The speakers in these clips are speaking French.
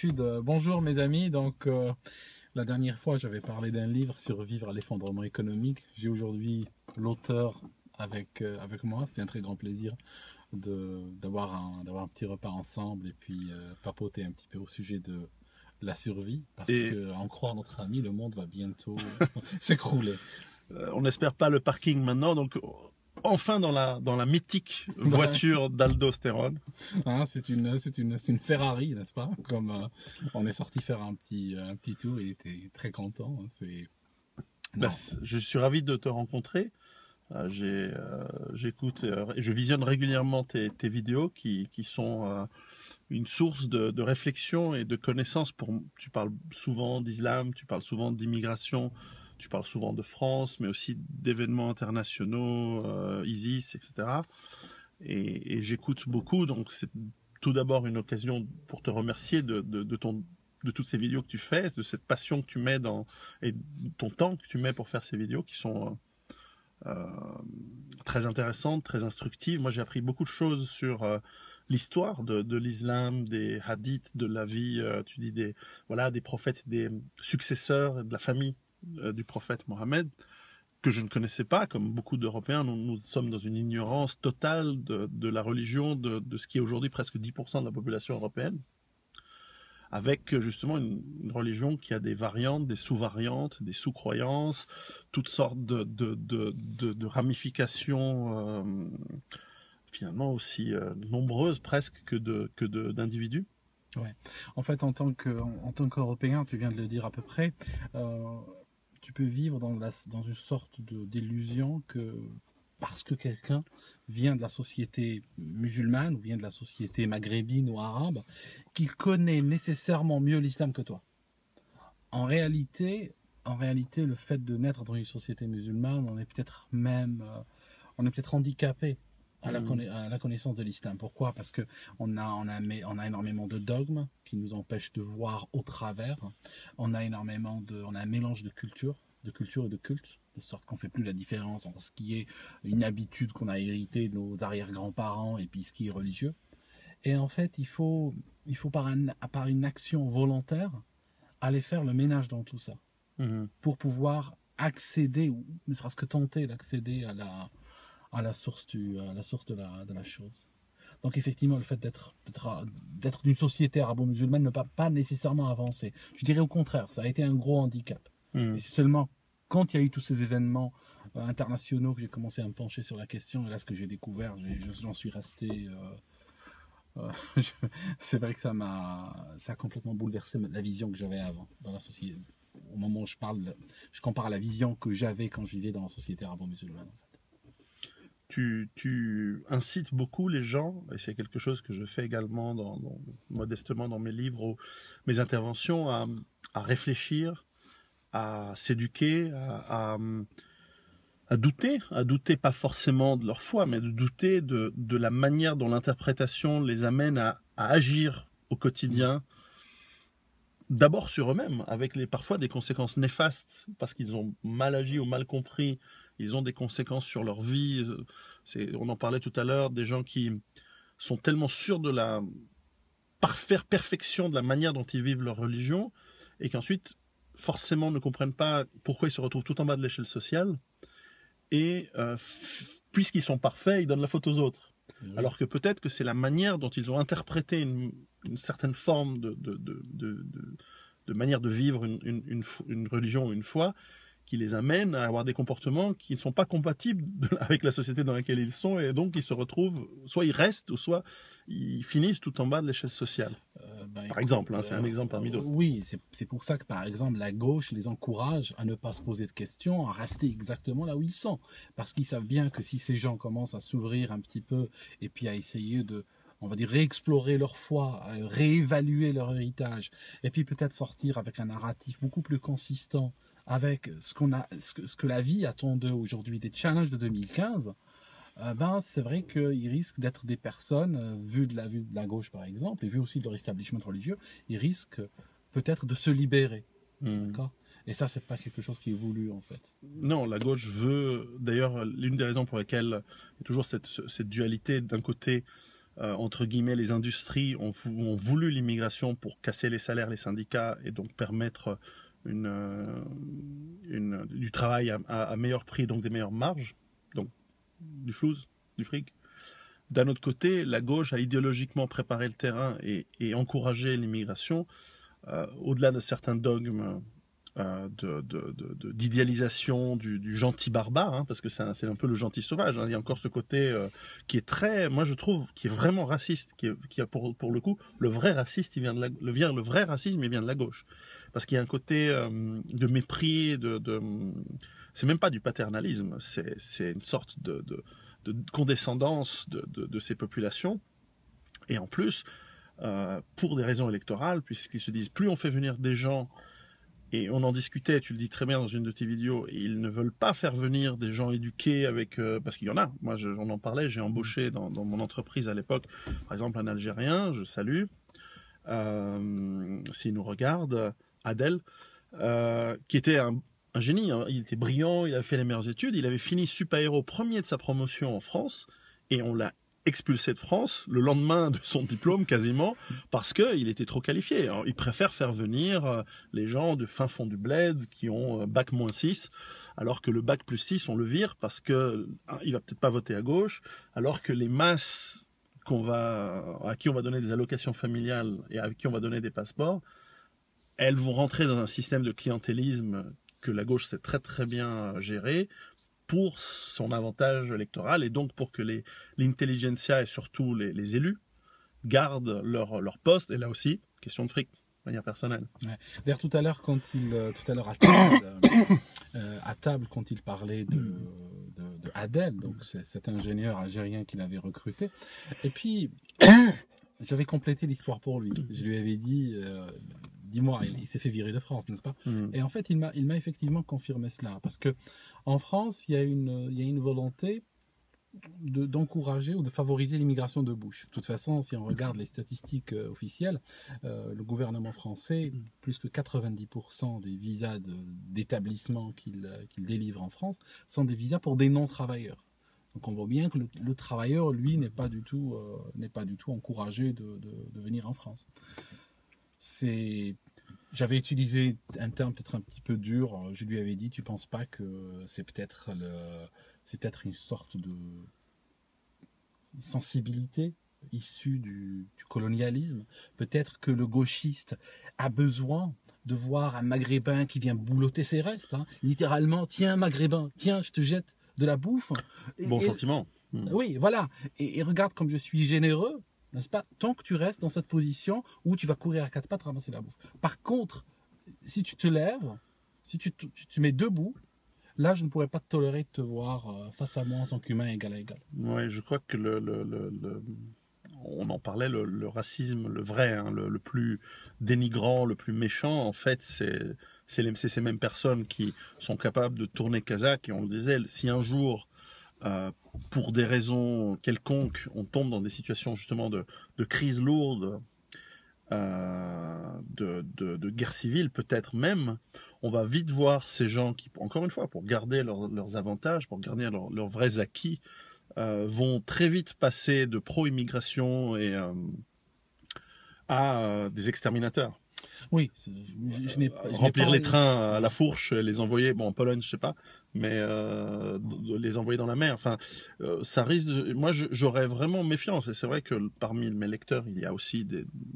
Bonjour mes amis, la dernière fois j'avais parlé d'un livre, Survivre à l'effondrement économique. J'ai aujourd'hui l'auteur avec moi, c'était un très grand plaisir d'avoir un petit repas ensemble et puis papoter un petit peu au sujet de la survie, parce Et que, à en croire notre ami, le monde va bientôt s'écrouler. on n'espère pas le parking maintenant, donc enfin dans la mythique Voilà. voiture d'aldostérone. Hein, c'est une Ferrari, n'est-ce pas? On est sorti faire un petit tour, il était très content. Bah, Non, je suis ravi de te rencontrer. J'écoute, je visionne régulièrement tes vidéos qui sont une source de réflexion et de connaissances. Tu parles souvent d'islam, tu parles souvent d'immigration, tu parles souvent de France, mais aussi d'événements internationaux, ISIS, etc. Et j'écoute beaucoup, donc c'est tout d'abord une occasion pour te remercier de toutes ces vidéos que tu fais, de cette passion que tu mets et ton temps que tu mets pour faire ces vidéos qui sont euh, très intéressantes, très instructives. Moi, j'ai appris beaucoup de choses sur l'histoire de l'islam, des hadiths, de la vie, tu dis des prophètes, des successeurs de la famille du prophète Mohammed, que je ne connaissais pas. Comme beaucoup d'Européens, nous sommes dans une ignorance totale de la religion, de ce qui est aujourd'hui presque 10% de la population européenne, avec justement une religion qui a des variantes, des sous-variantes, des sous-croyances, toutes sortes de ramifications finalement aussi nombreuses presque que d'individus. ouais. En fait, en tant qu'Européen, tu viens de le dire à peu près, euh, tu peux vivre dans une sorte d'illusion que parce que quelqu'un vient de la société musulmane ou vient de la société maghrébine ou arabe, qu'il connaît nécessairement mieux l'islam que toi. En réalité, en réalité, le fait de naître dans une société musulmane, on est peut-être handicapé à la connaissance de l'islam. Pourquoi? Parce que on a énormément de dogmes qui nous empêchent de voir au travers. On a un mélange de culture et de culte, de sorte qu'on ne fait plus la différence entre ce qui est une habitude qu'on a héritée de nos arrière-grands-parents et puis ce qui est religieux. Et en fait, il faut par une action volontaire aller faire le ménage dans tout ça Mhm. pour pouvoir accéder, ou ne serait-ce que tenter d'accéder à la source, à la source de la chose. Donc effectivement, le fait d'être d'une société arabo-musulmane ne va pas nécessairement avancer. Je dirais au contraire, ça a été un gros handicap. Et Mhm. c'est seulement quand il y a eu tous ces événements internationaux que j'ai commencé à me pencher sur la question. Et là, ce que j'ai découvert, j'en suis resté... c'est vrai que ça a complètement bouleversé la vision que j'avais avant dans la société. Au moment où je compare à la vision que j'avais quand je vivais dans la société arabo-musulmane. En fait. Tu incites beaucoup les gens, et c'est quelque chose que je fais également modestement dans mes livres ou mes interventions, à réfléchir, à s'éduquer, à douter pas forcément de leur foi, mais de douter de la manière dont l'interprétation les amène à agir au Mm. quotidien, d'abord sur eux-mêmes, avec parfois des conséquences néfastes, parce qu'ils ont mal agi ou mal compris, ils ont des conséquences sur leur vie. On en parlait tout à l'heure, des gens qui sont tellement sûrs de la perfection de la manière dont ils vivent leur religion, et qu'ensuite, forcément, ne comprennent pas pourquoi ils se retrouvent tout en bas de l'échelle sociale, et puisqu'ils sont parfaits, ils donnent la faute aux autres. Oui. Alors que peut-être que c'est la manière dont ils ont interprété une certaine forme de manière de vivre une religion ou une foi qui les amène à avoir des comportements qui ne sont pas compatibles avec la société dans laquelle ils sont, et donc ils se retrouvent, soit ils restent, ou soit ils finissent tout en bas de l'échelle sociale. Par Écoute, exemple, hein, c'est un exemple parmi d'autres. oui, c'est pour ça que par exemple la gauche les encourage à ne pas se poser de questions, à rester exactement là où ils sont. Parce qu'ils savent bien que si ces gens commencent à s'ouvrir un petit peu et puis à essayer de, on va dire, réexplorer leur foi, à réévaluer leur héritage, et puis peut-être sortir avec un narratif beaucoup plus consistant avec ce que la vie attend d'eux aujourd'hui, des challenges de 2015, ben, c'est vrai qu'ils risquent d'être des personnes, vue de la gauche par exemple, et vu aussi de leur establishment religieux, ils risquent peut-être de se libérer. Hmm. D'accord. Et ça, c'est pas quelque chose qui est voulu en fait. Non, la gauche veut, d'ailleurs, l'une des raisons pour lesquelles il y a toujours cette dualité d'un côté entre guillemets, les industries ont voulu l'immigration pour casser les salaires, les syndicats, et donc permettre du travail à meilleur prix, donc des meilleures marges, donc du flouze, du fric. D'un autre côté, la gauche a idéologiquement préparé le terrain et encouragé l'immigration, au-delà de certains dogmes d'idéalisation du gentil barbare, hein, parce que c'est un peu le gentil sauvage. Hein. Il y a encore ce côté qui est très, moi je trouve, qui est vraiment raciste, qui a pour le coup, le vrai racisme, le vrai racisme, il vient de la gauche. Parce qu'il y a un côté de mépris, c'est même pas du paternalisme, c'est une sorte de condescendance de ces populations. Et en plus, pour des raisons électorales, puisqu'ils se disent, plus on fait venir des gens. Et on en discutait, tu le dis très bien dans une de tes vidéos, et ils ne veulent pas faire venir des gens éduqués avec... parce qu'il y en a, moi j'en en parlais, j'ai embauché dans mon entreprise à l'époque, par exemple un Algérien, je salue, s'il nous regarde, Adel, qui était un génie, hein. Il était brillant, il avait fait les meilleures études, il avait fini super-héros premier de sa promotion en France, et on l'a expulsé de France le lendemain de son diplôme quasiment parce qu'il était trop qualifié. Alors, il préfère faire venir les gens du fin fond du bled qui ont bac -6 alors que le bac +6 on le vire parce que il va peut-être pas voter à gauche, alors que les masses à qui on va donner des allocations familiales et à qui on va donner des passeports, elles vont rentrer dans un système de clientélisme que la gauche sait très très bien gérer pour son avantage électoral et donc pour que l'intelligentsia et surtout les élus gardent leur poste. Et là aussi, question de fric, de manière personnelle. Ouais. D'ailleurs, tout à l'heure, à table, quand il parlait de Adel, donc cet ingénieur algérien qu'il avait recruté, et puis j'avais complété l'histoire pour lui. Je lui avais dit, dis-moi, il s'est fait virer de France, n'est-ce pas? Et en fait, il m'a effectivement confirmé cela, parce que en France, il y a une volonté d'encourager ou de favoriser l'immigration de bouche. De toute façon, si on regarde les statistiques officielles, le gouvernement français, plus que 90% des visas d'établissement qu'il délivre en France sont des visas pour des non-travailleurs. Donc on voit bien que le travailleur, lui, n'est pas du tout encouragé de venir en France. J'avais utilisé un terme peut-être un petit peu dur. Je lui avais dit, tu ne penses pas que c'est peut-être une sorte de sensibilité issue du colonialisme? Peut-être que le gauchiste a besoin de voir un Maghrébin qui vient boulotter ses restes. Hein. Littéralement, tiens Maghrébin, tiens, je te jette de la bouffe. Bon sentiment. Oui, voilà. Et regarde comme je suis généreux, n'est-ce pas? Tant que tu restes dans cette position où tu vas courir à quatre pattes ramasser la bouffe. Par contre, si tu te lèves, si tu mets debout, là, je ne pourrais pas te tolérer de te voir face à moi en tant qu'humain égal à égal. Oui, je crois que on en parlait, le racisme, le vrai, hein, le plus dénigrant, le plus méchant, en fait, c'est ces mêmes personnes qui sont capables de tourner Kazakh. Et on le disait, si un jour, pour des raisons quelconques, on tombe dans des situations justement de crise lourde, de guerre civile, peut-être même, on va vite voir ces gens qui, encore une fois, pour garder leurs avantages, pour garder leurs vrais acquis, vont très vite passer de pro-immigration à des exterminateurs. Oui, remplir les trains à la fourche, les envoyer, bon en Pologne je sais pas, mais les envoyer dans la mer. Enfin, ça risque. Moi, j'aurais vraiment méfiance. Et c'est vrai que parmi mes lecteurs, il y a aussi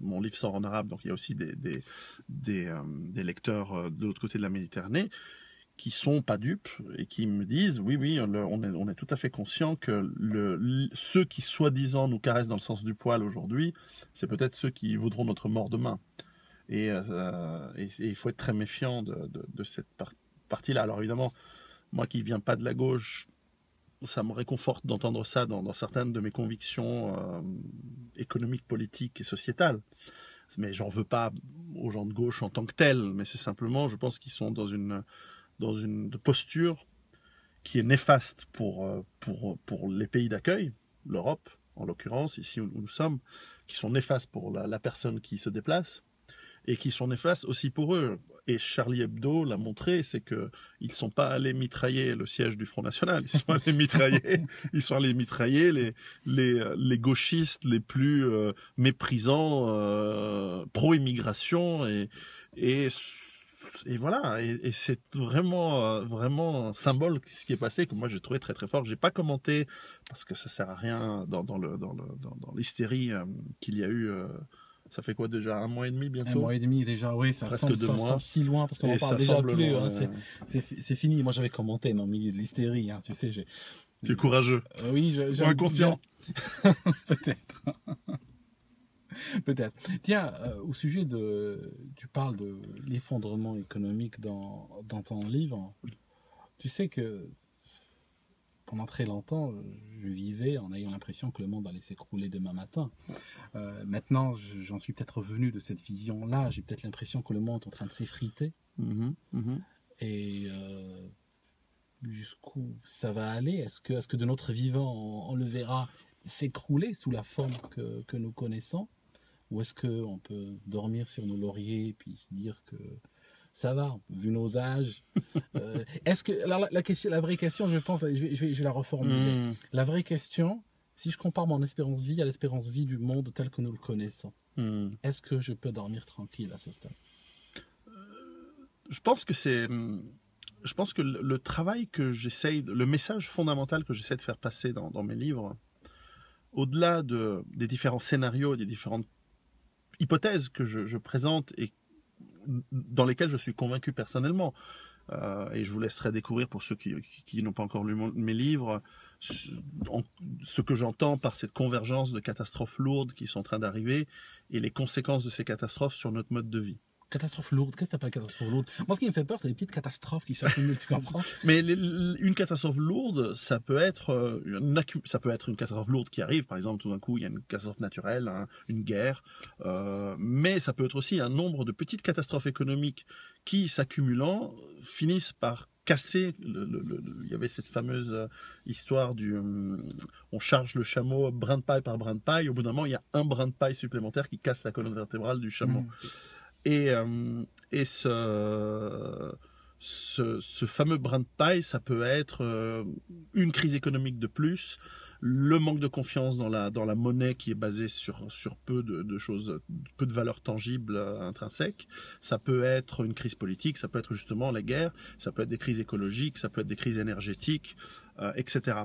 mon livre sort en arabe, donc il y a aussi des lecteurs de l'autre côté de la Méditerranée qui sont pas dupes et qui me disent oui, on est tout à fait conscient que ceux qui soi-disant nous caressent dans le sens du poil aujourd'hui, c'est peut-être ceux qui voudront notre mort demain. Et il faut être très méfiant de cette partie-là. Alors évidemment, moi qui ne viens pas de la gauche, ça me réconforte d'entendre ça dans certaines de mes convictions économiques, politiques et sociétales. Mais j'en veux pas aux gens de gauche en tant que tels. Mais c'est simplement, je pense qu'ils sont dans une posture qui est néfaste pour les pays d'accueil, l'Europe en l'occurrence, ici où nous sommes, qui sont néfastes pour la personne qui se déplace, et qui sont néfastes aussi pour eux. Et Charlie Hebdo l'a montré, c'est que ils sont pas allés mitrailler le siège du Front National, ils sont allés mitrailler les gauchistes les plus méprisants, pro-immigration et et voilà, et c'est vraiment un symbole ce qui est passé que moi j'ai trouvé très très fort. J'ai pas commenté parce que ça sert à rien dans l'hystérie qu'il y a eu. Ça fait quoi déjà, 1 mois et demi bientôt? 1 mois et demi déjà, oui, Presque 2 mois. semble si loin parce qu'on en Et parle ça déjà semble plus. loin, C'est fini. Moi j'avais commenté mais au milieu de l'hystérie, hein, tu sais. Tu es courageux. Oui, Ou inconscient. Peut-être. Peut-être. Tiens, au sujet tu parles de l'effondrement économique dans ton livre. Tu sais que pendant très longtemps, je vivais en ayant l'impression que le monde allait s'écrouler demain matin. Maintenant, j'en suis peut-être revenu de cette vision-là. J'ai peut-être l'impression que le monde est en train de s'effriter. Et jusqu'où ça va aller? Est-ce que de notre vivant, on le verra s'écrouler sous la forme que nous connaissons? Ou est-ce qu'on peut dormir sur nos lauriers et puis se dire que ça va, vu nos âges? Est-ce que alors la vraie question, je pense, je vais la reformuler. La vraie question, si je compare mon espérance vie à l'espérance vie du monde tel que nous le connaissons, est-ce que je peux dormir tranquille à ce stade? Je pense que le travail que le message fondamental que j'essaie de faire passer dans mes livres, au-delà des différents scénarios, des différentes hypothèses que je présente et dans lesquelles je suis convaincu personnellement, et je vous laisserai découvrir pour ceux qui n'ont pas encore lu mes livres, ce que j'entends par cette convergence de catastrophes lourdes qui sont en train d'arriver et les conséquences de ces catastrophes sur notre mode de vie. Catastrophe lourde, qu'est-ce que tu appelles catastrophe lourde? Moi, ce qui me fait peur, c'est les petites catastrophes qui s'accumulent, tu comprends? Mais une catastrophe lourde, ça peut être une catastrophe lourde qui arrive, par exemple, tout d'un coup, il y a une catastrophe naturelle, hein, une guerre, mais ça peut être aussi un nombre de petites catastrophes économiques qui, s'accumulant, finissent par casser. Il y avait cette fameuse histoire on charge le chameau brin de paille par brin de paille, au bout d'un moment, il y a un brin de paille supplémentaire qui casse la colonne vertébrale du chameau. Et ce fameux brin de paille, ça peut être une crise économique de plus, le manque de confiance dans la monnaie qui est basée sur peu de choses, peu de valeurs tangibles intrinsèques. Ça peut être une crise politique, ça peut être justement la guerre, ça peut être des crises écologiques, ça peut être des crises énergétiques, etc.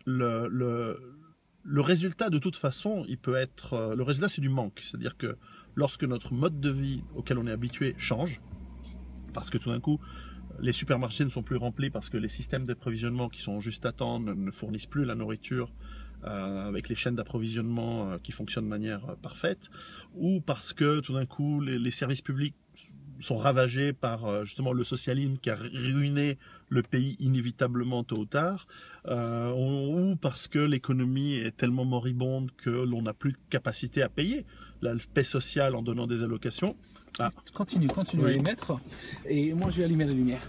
Le résultat, de toute façon, le résultat, c'est du manque. C'est-à-dire que lorsque notre mode de vie auquel on est habitué change, parce que tout d'un coup, les supermarchés ne sont plus remplis parce que les systèmes d'approvisionnement qui sont juste à temps ne fournissent plus la nourriture avec les chaînes d'approvisionnement qui fonctionnent de manière parfaite, ou parce que tout d'un coup, les services publics sont ravagés par justement le socialisme qui a ruiné le pays inévitablement tôt ou tard, ou parce que l'économie est tellement moribonde que l'on n'a plus de capacité à payer la paix sociale en donnant des allocations. Continue oui. À émettre, et moi je vais allumer la lumière.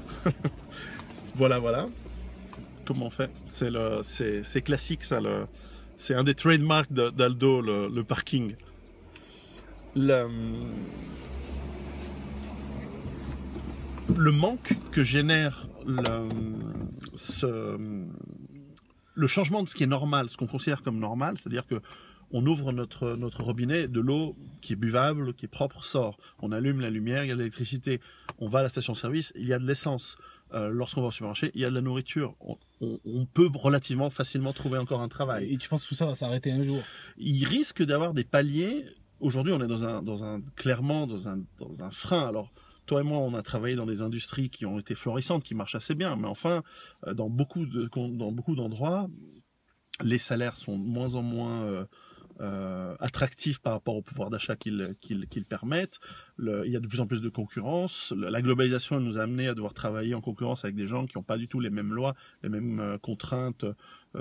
Voilà. Comment on fait? C'est classique ça, c'est un des trademarks d'Aldo, le parking. Le manque que génère le changement de ce qui est normal, ce qu'on considère comme normal, c'est-à-dire que on ouvre notre robinet, de l'eau qui est buvable, qui est propre, sort. On allume la lumière, il y a de l'électricité. On va à la station-service, il y a de l'essence. Lorsqu'on va au supermarché, il y a de la nourriture. On peut relativement facilement trouver encore un travail. Et tu penses que tout ça va s'arrêter un jour? Il risque d'avoir des paliers. Aujourd'hui, on est clairement dans un frein. Alors, toi et moi, on a travaillé dans des industries qui ont été florissantes, qui marchent assez bien. Mais enfin, dans beaucoup d'endroits, les salaires sont de moins en moins attractifs par rapport au pouvoir d'achat qu'ils permettent. Il y a de plus en plus de concurrence. La globalisation nous a amené à devoir travailler en concurrence avec des gens qui n'ont pas du tout les mêmes lois, les mêmes contraintes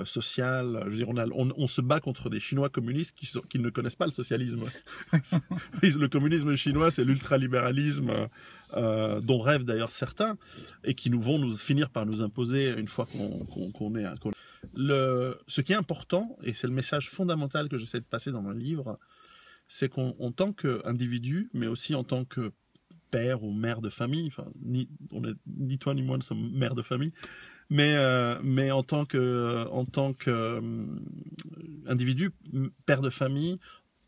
sociales. Je veux dire, on se bat contre des Chinois communistes qui ne connaissent pas le socialisme. Le communisme chinois, c'est l'ultralibéralisme dont rêvent d'ailleurs certains et qui vont nous finir par nous imposer une fois qu'on est... Ce qui est important, et c'est le message fondamental que j'essaie de passer dans mon livre, c'est qu'en tant qu'individu, mais aussi en tant que père ou mère de famille. Enfin, ni toi ni moi ne sommes mères de famille. Mais en tant que individu, père de famille,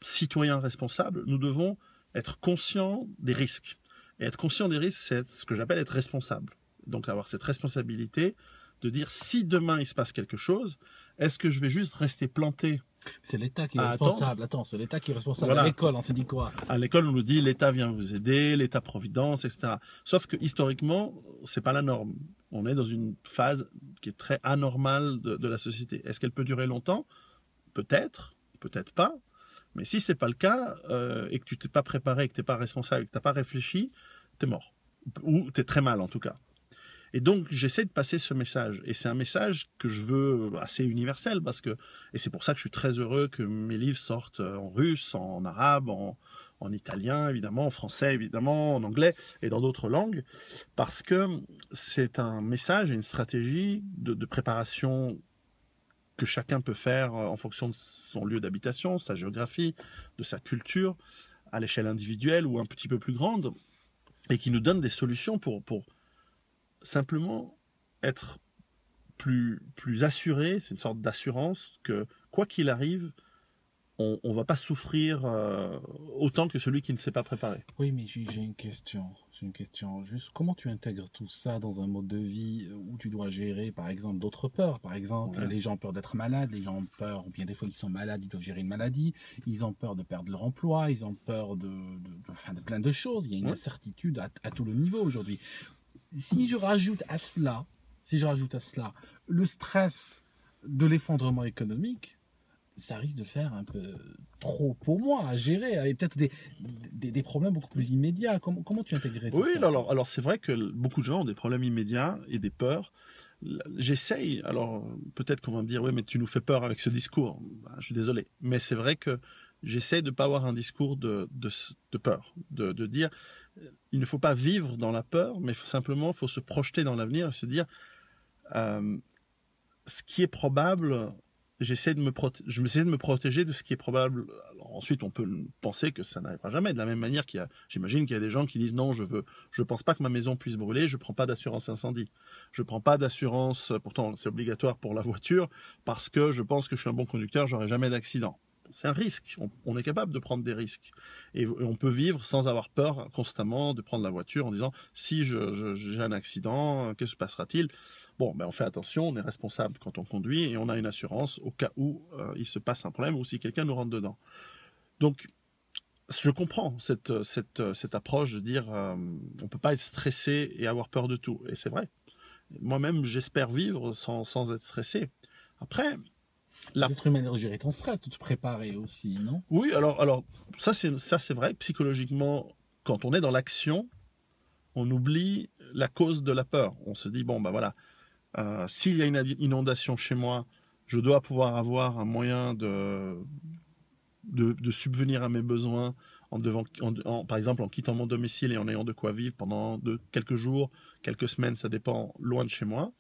citoyen responsable, nous devons être conscients des risques. Et être conscient des risques, c'est ce que j'appelle être responsable. Donc avoir cette responsabilité de dire si demain il se passe quelque chose, est-ce que je vais juste rester planté? C'est l'État qui est responsable. Attends, c'est l'État qui est responsable. Voilà. À l'école, on te dit quoi? À l'école, on nous dit l'État vient vous aider, l'État-providence, etc. Sauf que historiquement, c'est pas la norme. On est dans une phase qui est très anormale de la société. Est-ce qu'elle peut durer longtemps? Peut-être, peut-être pas. Mais si c'est pas le cas, et que tu t'es pas préparé, que t'es pas responsable, que t'as pas réfléchi, t'es mort. Ou t'es très mal en tout cas. Et donc, j'essaie de passer ce message. Et c'est un message que je veux assez universel et c'est pour ça que je suis très heureux que mes livres sortent en russe, en arabe, en italien, évidemment, en français, évidemment, en anglais et dans d'autres langues. Parce que c'est un message et une stratégie de préparation que chacun peut faire en fonction de son lieu d'habitation, sa géographie, de sa culture, à l'échelle individuelle ou un petit peu plus grande, et qui nous donne des solutions pour simplement être plus assuré, c'est une sorte d'assurance que quoi qu'il arrive, on ne va pas souffrir autant que celui qui ne s'est pas préparé. Oui, mais j'ai une question. Juste, comment tu intègres tout ça dans un mode de vie où tu dois gérer, par exemple, d'autres peurs? Par exemple, les gens ont peur d'être malades, les gens ont peur, ou bien des fois ils sont malades, ils doivent gérer une maladie, ils ont peur de perdre leur emploi, ils ont peur de plein de choses. Il y a une incertitude à tout le niveau aujourd'hui. Si je rajoute à cela le stress de l'effondrement économique, ça risque de faire un peu trop pour moi à gérer, avec peut-être des problèmes beaucoup plus immédiats. Comment tu intégrais tout ça? Oui, alors c'est vrai que beaucoup de gens ont des problèmes immédiats et des peurs. J'essaye, alors peut-être qu'on va me dire, oui, mais tu nous fais peur avec ce discours. Ben, je suis désolé, mais c'est vrai que j'essaie de ne pas avoir un discours de peur, de dire, il ne faut pas vivre dans la peur, mais simplement, il faut se projeter dans l'avenir et se dire, ce qui est probable, je m'essaie de me protéger de ce qui est probable. Alors ensuite, on peut penser que ça n'arrivera jamais. De la même manière j'imagine qu'il y a des gens qui disent non, je pense pas que ma maison puisse brûler, je prends pas d'assurance incendie. Je prends pas d'assurance, pourtant c'est obligatoire pour la voiture, parce que je pense que je suis un bon conducteur, j'aurai jamais d'accident. C'est un risque. On est capable de prendre des risques. Et on peut vivre sans avoir peur constamment de prendre la voiture en disant si j'ai un accident, qu'est-ce qui se passera-t-il? Bon, ben on fait attention, on est responsable quand on conduit et on a une assurance au cas où il se passe un problème ou si quelqu'un nous rentre dedans. Donc, je comprends cette approche de dire on peut pas être stressé et avoir peur de tout. Et c'est vrai. Moi-même, j'espère vivre sans être stressé. Après, c'est une manière de gérer ton stress, de te préparer aussi, non? Oui, alors ça c'est vrai. Psychologiquement, quand on est dans l'action, on oublie la cause de la peur. On se dit bon, bah voilà, s'il y a une inondation chez moi, je dois pouvoir avoir un moyen de subvenir à mes besoins par exemple en quittant mon domicile et en ayant de quoi vivre pendant quelques jours, quelques semaines, ça dépend, loin de chez moi.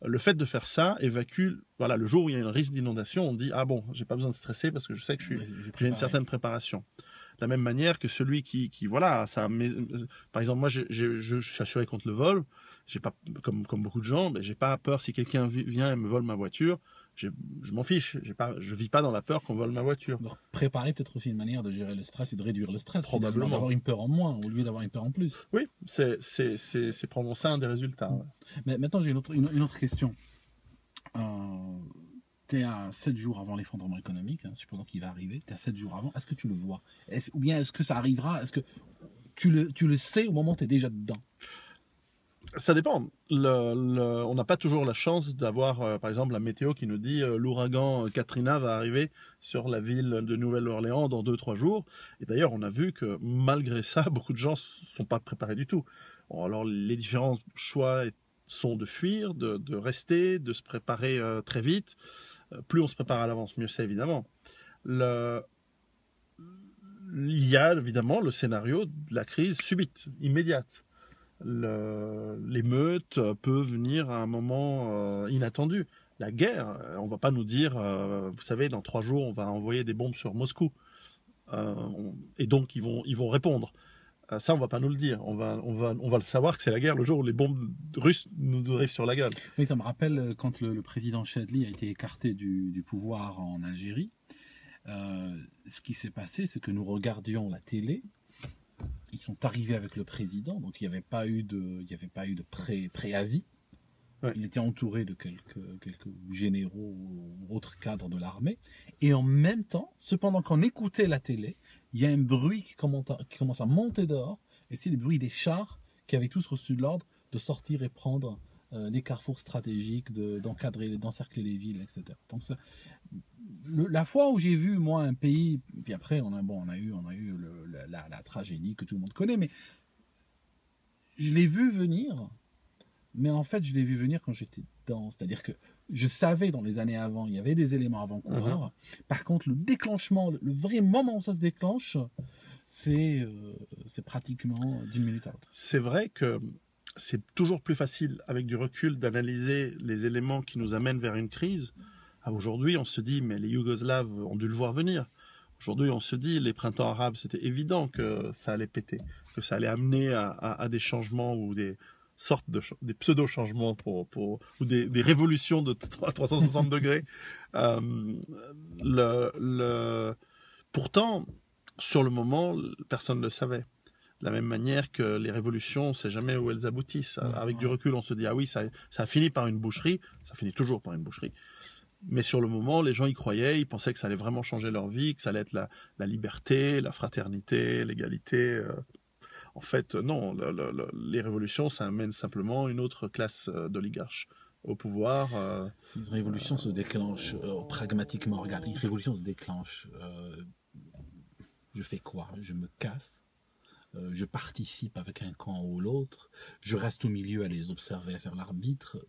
Le fait de faire ça évacue, voilà, le jour où il y a un risque d'inondation, on dit ah bon, j'ai pas besoin de stresser parce que je sais que j'ai une certaine préparation. De la même manière que celui qui voilà, par exemple moi je suis assuré contre le vol, j'ai pas comme beaucoup de gens, mais j'ai pas peur si quelqu'un vient et me vole ma voiture, je m'en fiche, je vis pas dans la peur qu'on vole ma voiture. Donc préparer peut-être aussi une manière de gérer le stress et de réduire le stress, probablement d'avoir une peur en moins au lieu d'avoir une peur en plus. Oui, c'est probablement ça un des résultats. Ouais. Mais maintenant j'ai une autre question. Tu es à 7 jours avant l'effondrement économique, supposons qu'il va arriver, tu es à 7 jours avant, est-ce que tu le vois? Ou bien est-ce que ça arrivera? Est-ce que tu le sais au moment où tu es déjà dedans? Ça dépend. On n'a pas toujours la chance d'avoir, par exemple, la météo qui nous dit l'ouragan Katrina va arriver sur la ville de Nouvelle-Orléans dans 2-3 jours. Et d'ailleurs, on a vu que malgré ça, beaucoup de gens ne sont pas préparés du tout. Bon, alors, les différents choix sont de fuir, de rester, de se préparer très vite. Plus on se prépare à l'avance, mieux c'est évidemment. Il y a évidemment le scénario de la crise subite, immédiate. L'émeute peut venir à un moment inattendu. La guerre, on ne va pas nous dire, vous savez, dans 3 jours, on va envoyer des bombes sur Moscou. Et donc, ils vont répondre. Ça, on va pas nous le dire. On va le savoir que c'est la guerre le jour où les bombes russes nous arrivent sur la gueule. Oui, ça me rappelle quand le président Chadli a été écarté du pouvoir en Algérie. Ce qui s'est passé, c'est que nous regardions la télé. Ils sont arrivés avec le président, donc il n'y avait pas eu de préavis. Ouais. Il était entouré de quelques généraux ou autres cadres de l'armée. Et en même temps, cependant qu'on écoutait la télé, il y a un bruit qui commence à monter dehors. Et c'est le bruit des chars qui avaient tous reçu l'ordre de sortir et prendre les carrefours stratégiques, d'encadrer, d'encercler les villes, etc. Donc la fois où j'ai vu, moi, un pays, puis après, on a eu la tragédie que tout le monde connaît, mais je l'ai vu venir. Mais en fait, je l'ai vu venir quand j'étais dedans. C'est-à-dire que je savais dans les années avant, il y avait des éléments avant-coureurs. Par contre, le déclenchement, le vrai moment où ça se déclenche, c'est pratiquement d'une minute à l'autre. C'est vrai que c'est toujours plus facile, avec du recul, d'analyser les éléments qui nous amènent vers une crise. Aujourd'hui, on se dit, mais les Yougoslaves ont dû le voir venir. Aujourd'hui, on se dit, les printemps arabes, c'était évident que ça allait péter, que ça allait amener à des changements ou des sortes des pseudo-changements ou des révolutions de 360 degrés. Pourtant, sur le moment, personne ne le savait. De la même manière que les révolutions, on ne sait jamais où elles aboutissent. Avec du recul, on se dit, ah oui, ça a fini par une boucherie, ça finit toujours par une boucherie. Mais sur le moment, les gens y croyaient, ils pensaient que ça allait vraiment changer leur vie, que ça allait être la liberté, la fraternité, l'égalité. En fait, non, les révolutions, ça amène simplement une autre classe d'oligarches au pouvoir. Si une révolution se déclenche, pragmatiquement, regarde, une révolution se déclenche, je fais quoi? Je me casse, je participe avec un camp ou l'autre, je reste au milieu à les observer, à faire l'arbitre.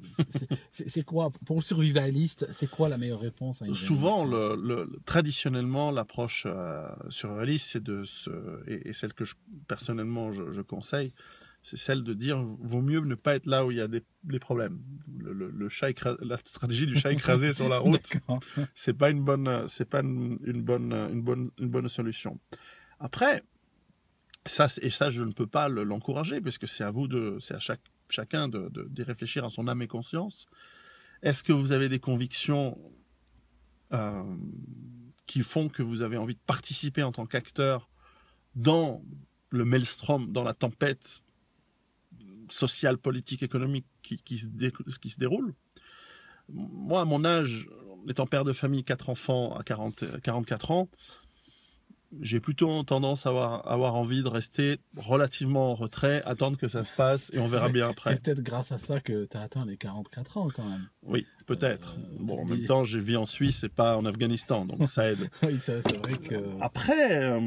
C'est quoi, pour le survivaliste, c'est quoi la meilleure réponse à une Souvent, révolution? traditionnellement, l'approche survivaliste, et celle que personnellement je conseille, c'est celle de dire vaut mieux ne pas être là où il y a des problèmes. La stratégie du chat écrasé sur la route, c'est pas une bonne solution. Après, ça je ne peux pas l'encourager, parce que c'est à chacun d'y réfléchir à son âme et conscience. Est-ce que vous avez des convictions qui font que vous avez envie de participer en tant qu'acteur dans le maelstrom, dans la tempête sociale, politique, économique qui se déroule? Moi, à mon âge, étant père de famille, 4 enfants à 44 ans, j'ai plutôt tendance à avoir envie de rester relativement en retrait, attendre que ça se passe et on verra bien après. C'est peut-être grâce à ça que tu as atteint les 44 ans quand même. Oui, peut-être. En même temps, j'ai vis en Suisse et pas en Afghanistan, donc ça aide. Oui, c'est vrai que... Après,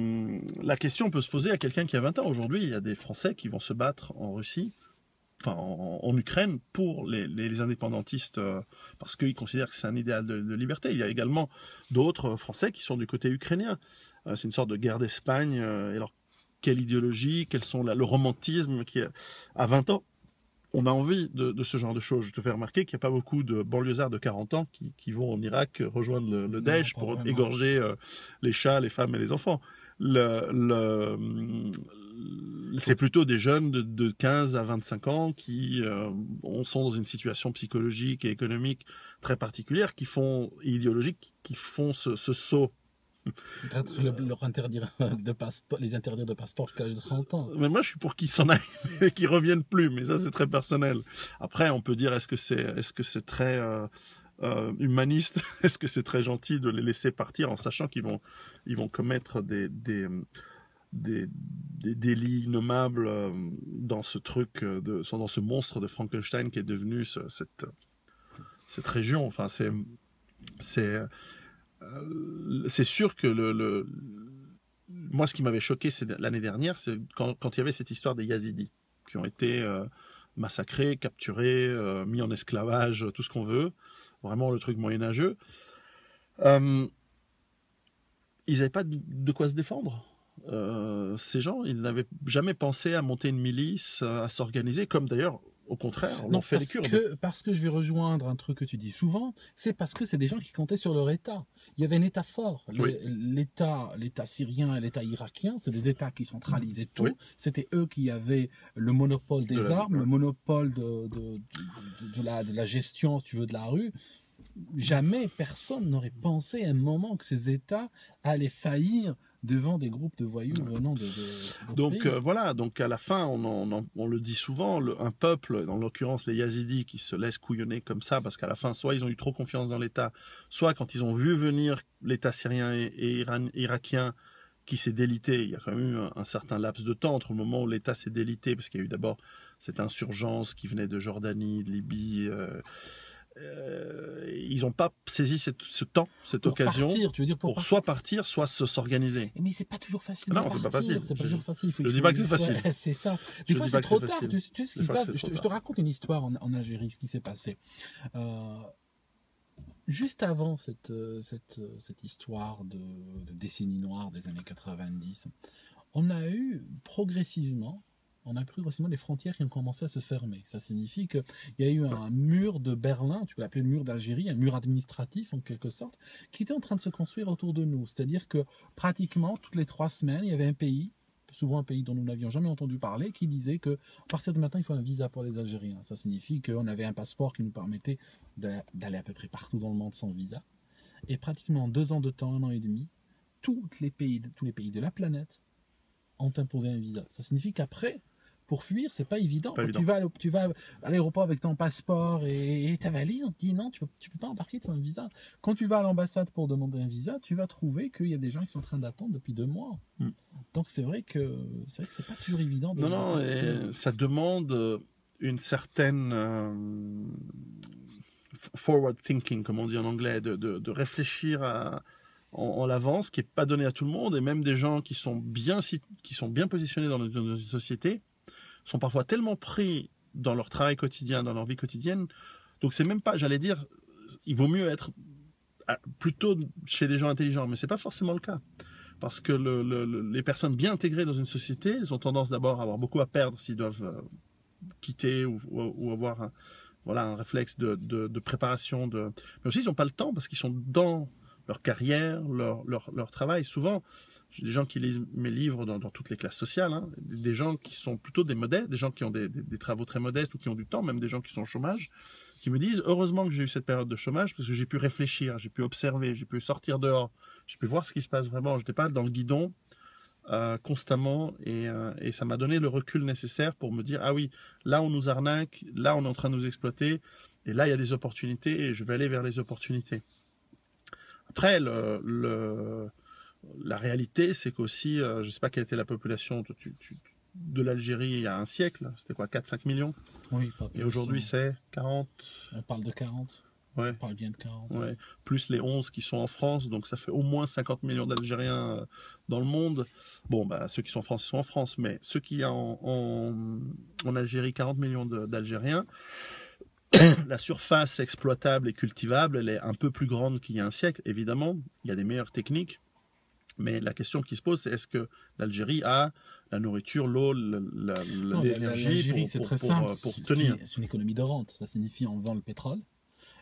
la question peut se poser à quelqu'un qui a 20 ans. Aujourd'hui, il y a des Français qui vont se battre en Russie, enfin en Ukraine, pour les indépendantistes, parce qu'ils considèrent que c'est un idéal de liberté. Il y a également d'autres Français qui sont du côté ukrainien. C'est une sorte de guerre d'Espagne. Et alors, quelle idéologie, quels sont le romantisme qui, à 20 ans, on a envie de ce genre de choses. Je te fais remarquer qu'il n'y a pas beaucoup de banlieusards de 40 ans qui vont en Irak rejoindre le Daesh pour égorger les chats, les femmes et les enfants. C'est plutôt des jeunes de 15 à 25 ans qui sont dans une situation psychologique et économique très particulière, idéologique, qui font ce saut. Leur interdire les interdire de passeport jusqu'à l'âge de 30 ans. Mais moi, je suis pour qu'ils s'en aillent et qu'ils reviennent plus, mais ça, c'est très personnel. Après, on peut dire, est-ce que c'est très humaniste? Est-ce que c'est très gentil de les laisser partir en sachant qu'ils vont commettre des délits innommables dans ce truc, dans ce monstre de Frankenstein qui est devenu cette région? Enfin, c'est sûr que moi, ce qui m'avait choqué l'année dernière, c'est quand il y avait cette histoire des Yazidis qui ont été massacrés, capturés, mis en esclavage, tout ce qu'on veut, vraiment le truc moyenâgeux. Ils n'avaient pas de quoi se défendre. Ces gens, ils n'avaient jamais pensé à monter une milice, à s'organiser, comme d'ailleurs Au contraire, on Non, fait les Kurdes. parce que je vais rejoindre un truc que tu dis souvent, c'est parce que c'est des gens qui comptaient sur leur État. Il y avait un État fort. Oui. L'État syrien et l'État irakien, c'est des États qui centralisaient tout. Oui. C'était eux qui avaient le monopole des armes, le monopole de la gestion, si tu veux, de la rue. Jamais personne n'aurait pensé à un moment que ces États allaient faillir devant des groupes de voyous venant d'autres Donc pays. voilà, donc à la fin, on le dit souvent, un peuple, en l'occurrence les Yazidis, qui se laissent couillonner comme ça, parce qu'à la fin, soit ils ont eu trop confiance dans l'État, soit quand ils ont vu venir l'État syrien et irakien qui s'est délité, il y a quand même eu un certain laps de temps entre le moment où l'État s'est délité, parce qu'il y a eu d'abord cette insurgence qui venait de Jordanie, de Libye. Ils n'ont pas saisi ce temps, cette Pour occasion, partir, tu veux dire pour soit partir, soit s'organiser. Mais c'est pas toujours facile. Non, de c'est pas partir, facile. C'est pas toujours facile. Je dis pas que c'est facile. C'est ça. Je Des fois, dis c'est pas que trop c'est tard. facile. Tu sais ce qui Des se fois, passe. c'est trop Je te tard. raconte une histoire en Algérie, ce qui s'est passé. Juste avant cette histoire de décennie noire des années 90, on a eu progressivement les frontières qui ont commencé à se fermer. Ça signifie qu'il y a eu un mur de Berlin, tu peux l'appeler le mur d'Algérie, un mur administratif en quelque sorte, qui était en train de se construire autour de nous. C'est-à-dire que pratiquement toutes les 3 semaines, il y avait un pays, souvent un pays dont nous n'avions jamais entendu parler, qui disait que à partir de maintenant, il faut un visa pour les Algériens. Ça signifie qu'on avait un passeport qui nous permettait d'aller à peu près partout dans le monde sans visa. Et pratiquement 2 ans de temps, 1 an et demi, tous les pays de la planète ont imposé un visa. Ça signifie qu'après, pour fuir, c'est pas évident. Pas évident. Tu vas à l'aéroport avec ton passeport et ta valise, on te dit non, tu peux pas embarquer, tu as un visa. Quand tu vas à l'ambassade pour demander un visa, tu vas trouver qu'il y a des gens qui sont en train d'attendre depuis 2 mois. Donc c'est vrai que c'est pas toujours évident. Non, ça demande une certaine forward thinking, comme on dit en anglais, de réfléchir en l'avance, qui n'est pas donné à tout le monde, et même des gens qui sont bien positionnés dans une société sont parfois tellement pris dans leur travail quotidien, dans leur vie quotidienne. Donc c'est même pas, j'allais dire, il vaut mieux être plutôt chez des gens intelligents, mais c'est pas forcément le cas. Parce que les personnes bien intégrées dans une société, elles ont tendance d'abord à avoir beaucoup à perdre s'ils doivent quitter ou avoir un réflexe de préparation. Mais aussi, ils n'ont pas le temps parce qu'ils sont dans leur carrière, leur travail. Souvent, j'ai des gens qui lisent mes livres dans toutes les classes sociales, hein, des gens qui sont plutôt des modestes, des gens qui ont des travaux très modestes ou qui ont du temps, même des gens qui sont au chômage, qui me disent « Heureusement que j'ai eu cette période de chômage parce que j'ai pu réfléchir, j'ai pu observer, j'ai pu sortir dehors, j'ai pu voir ce qui se passe vraiment. Je n'étais pas dans le guidon constamment et ça m'a donné le recul nécessaire pour me dire « Ah oui, là on nous arnaque, là on est en train de nous exploiter et là il y a des opportunités et je vais aller vers les opportunités. » Après, la réalité, c'est qu'aussi, je ne sais pas quelle était la population de l'Algérie il y a un siècle, c'était quoi, 4-5 millions? Oui, pas plus. Et aujourd'hui, c'est 40. On parle de 40. Ouais. On parle bien de 40. Ouais. Plus les 11 qui sont en France, donc ça fait au moins 50 millions d'Algériens dans le monde. Bon, bah, ceux qui sont en France, ils sont en France, mais ceux qui ont en Algérie, 40 millions d'Algériens, la surface exploitable et cultivable, elle est un peu plus grande qu'il y a un siècle. Évidemment, il y a des meilleures techniques. Mais la question qui se pose, c'est est-ce que l'Algérie a la nourriture, l'eau, l'énergie pour tenir? C'est une économie de rente. Ça signifie on vend le pétrole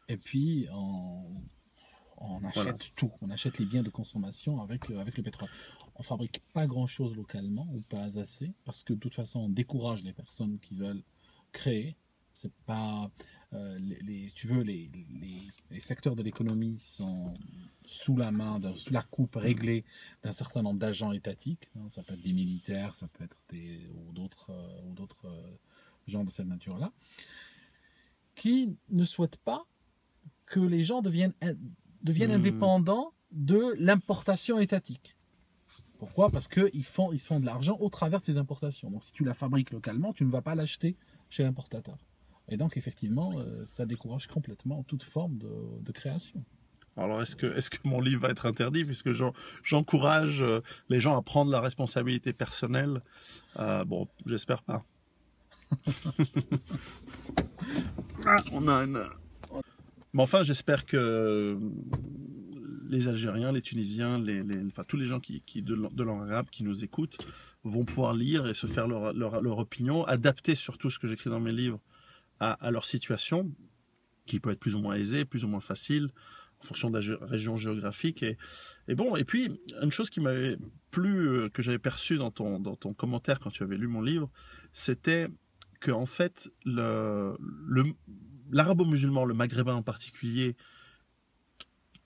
et puis on achète tout. On achète les biens de consommation avec le pétrole. On fabrique pas grand-chose localement ou pas assez parce que de toute façon on décourage les personnes qui veulent créer. C'est pas les secteurs de l'économie sont sous la coupe réglée d'un certain nombre d'agents étatiques. Ça peut être des militaires, ça peut être d'autres gens de cette nature-là, qui ne souhaitent pas que les gens deviennent indépendants de l'importation étatique. Pourquoi? Parce qu'ils se font de l'argent au travers de ces importations. Donc si tu la fabriques localement, tu ne vas pas l'acheter chez l'importateur. Et donc, effectivement, ça décourage complètement toute forme de création. Alors, est-ce que mon livre va être interdit puisque j'encourage les gens à prendre la responsabilité personnelle? Bon, j'espère pas. On a une... Mais enfin, j'espère que les Algériens, les Tunisiens, enfin, tous les gens de langue arabe qui nous écoutent vont pouvoir lire et se faire leur opinion, adapter surtout ce que j'écris dans mes livres à leur situation, qui peut être plus ou moins aisée, plus ou moins facile, en fonction de la région géographique. Et bon, et puis, une chose qui m'avait plu, que j'avais perçue dans ton commentaire quand tu avais lu mon livre, c'était que, en fait, l'arabo-musulman, le maghrébin en particulier,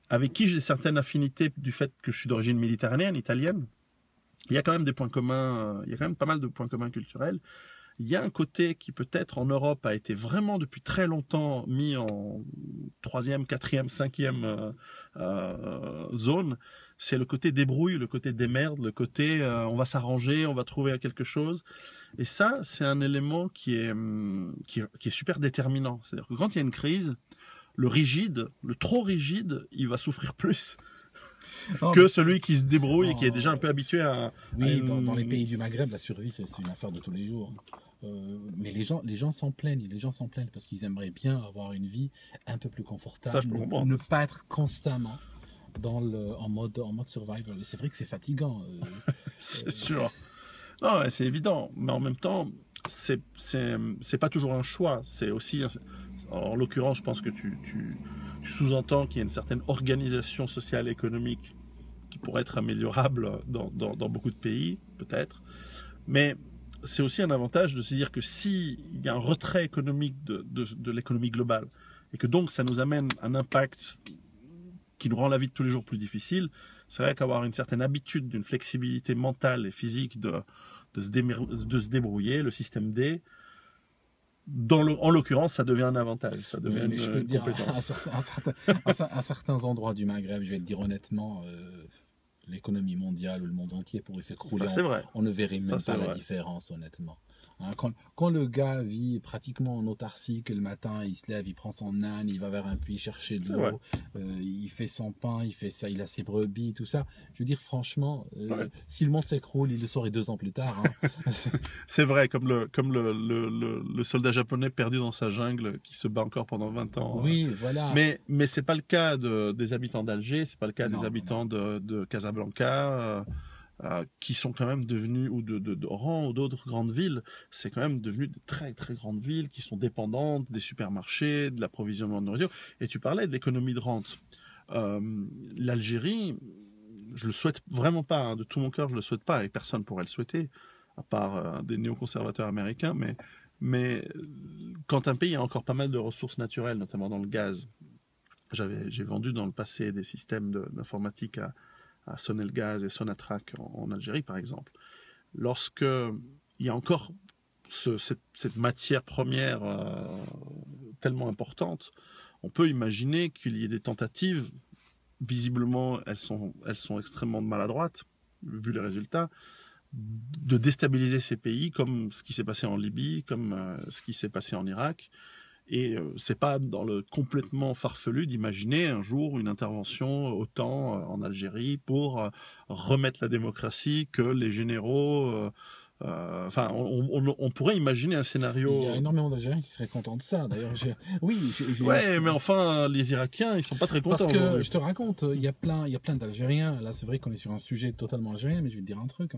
avec qui j'ai certaines affinités du fait que je suis d'origine méditerranéenne, italienne, il y a quand même des points communs, il y a quand même pas mal de points communs culturels. Il y a un côté qui peut-être en Europe a été vraiment depuis très longtemps mis en troisième, quatrième, cinquième zone. C'est le côté débrouille, le côté démerde, le côté on va s'arranger, on va trouver quelque chose. Et ça, c'est un élément qui est super déterminant. C'est-à-dire que quand il y a une crise, le rigide, le trop rigide, il va souffrir plus que celui qui se débrouille et qui est déjà un peu habitué à... Oui, dans les pays du Maghreb, la survie, c'est une affaire de tous les jours. Mais les gens s'en plaignent, parce qu'ils aimeraient bien avoir une vie un peu plus confortable, ne pas être constamment en mode survival. Et c'est vrai que c'est fatigant. C'est sûr. Non, c'est évident, mais en même temps, c'est pas toujours un choix. C'est aussi, en l'occurrence, je pense que tu sous-entends qu'il y a une certaine organisation sociale et économique qui pourrait être améliorable dans beaucoup de pays, peut-être. Mais c'est aussi un avantage de se dire que s'il y a un retrait économique de l'économie globale, et que donc ça nous amène un impact qui nous rend la vie de tous les jours plus difficile, c'est vrai qu'avoir une certaine habitude d'une flexibilité mentale et physique de se débrouiller, le système D, en l'occurrence, ça devient un avantage, ça devient une compétence. À certains endroits du Maghreb, je vais te dire honnêtement, l'économie mondiale ou le monde entier pourrait s'écrouler. On ne verrait même pas la différence, honnêtement. Hein, quand le gars vit pratiquement en autarcie, que le matin il se lève, il prend son âne, il va vers un puits chercher de l'eau, il fait son pain, il fait ça, il a ses brebis, tout ça. Je veux dire, franchement, si le monde s'écroule, il le saurait 2 ans plus tard. Hein. C'est vrai, comme le soldat japonais perdu dans sa jungle qui se bat encore pendant 20 ans. Oui, voilà. Mais c'est pas le cas des habitants d'Alger, c'est pas le cas des habitants de Casablanca. Qui sont quand même devenus, ou d'Oran ou d'autres grandes villes, c'est quand même devenu de très très grandes villes qui sont dépendantes des supermarchés, de l'approvisionnement de nourriture. Et tu parlais de l'économie de rente. L'Algérie, je le souhaite vraiment pas, hein, de tout mon cœur, je le souhaite pas, et personne pourrait le souhaiter, à part des néoconservateurs américains, mais quand un pays a encore pas mal de ressources naturelles, notamment dans le gaz, j'ai vendu dans le passé des systèmes d'informatique à Sonelgaz et Sonatrach en Algérie, par exemple. Lorsque il y a encore cette matière première tellement importante, on peut imaginer qu'il y ait des tentatives. Visiblement, elles sont extrêmement maladroites, vu les résultats, de déstabiliser ces pays, comme ce qui s'est passé en Libye, comme ce qui s'est passé en Irak. Et c'est pas dans le complètement farfelu d'imaginer un jour une intervention OTAN en Algérie pour remettre la démocratie, que les généraux... Enfin, on pourrait imaginer un scénario... Il y a énormément d'Algériens qui seraient contents de ça. D'ailleurs, ouais, mais enfin, les Irakiens, ils sont pas très contents. Parce que, je te raconte, il y a plein d'Algériens. Là, c'est vrai qu'on est sur un sujet totalement algérien, mais je vais te dire un truc.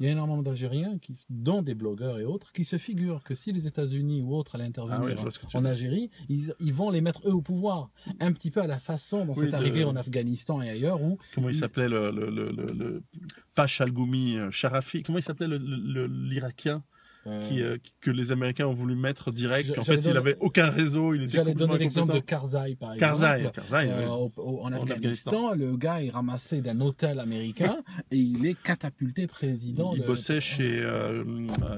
Il y a énormément d'Algériens, dont des blogueurs et autres, qui se figurent que si les États-Unis ou autres allaient intervenir en Algérie, ils vont les mettre eux au pouvoir. Un petit peu à la façon dont c'est arrivé en Afghanistan et ailleurs. Comment il s'appelait le pas Chalgoumi, Sharafi, comment il s'appelait l'Irakien que les Américains ont voulu mettre direct, en fait il n'avait aucun réseau, il était J'allais donner l'exemple de Karzai, par exemple. Karzai, en Afghanistan, le gars est ramassé d'un hôtel américain et il est catapulté président. Il bossait chez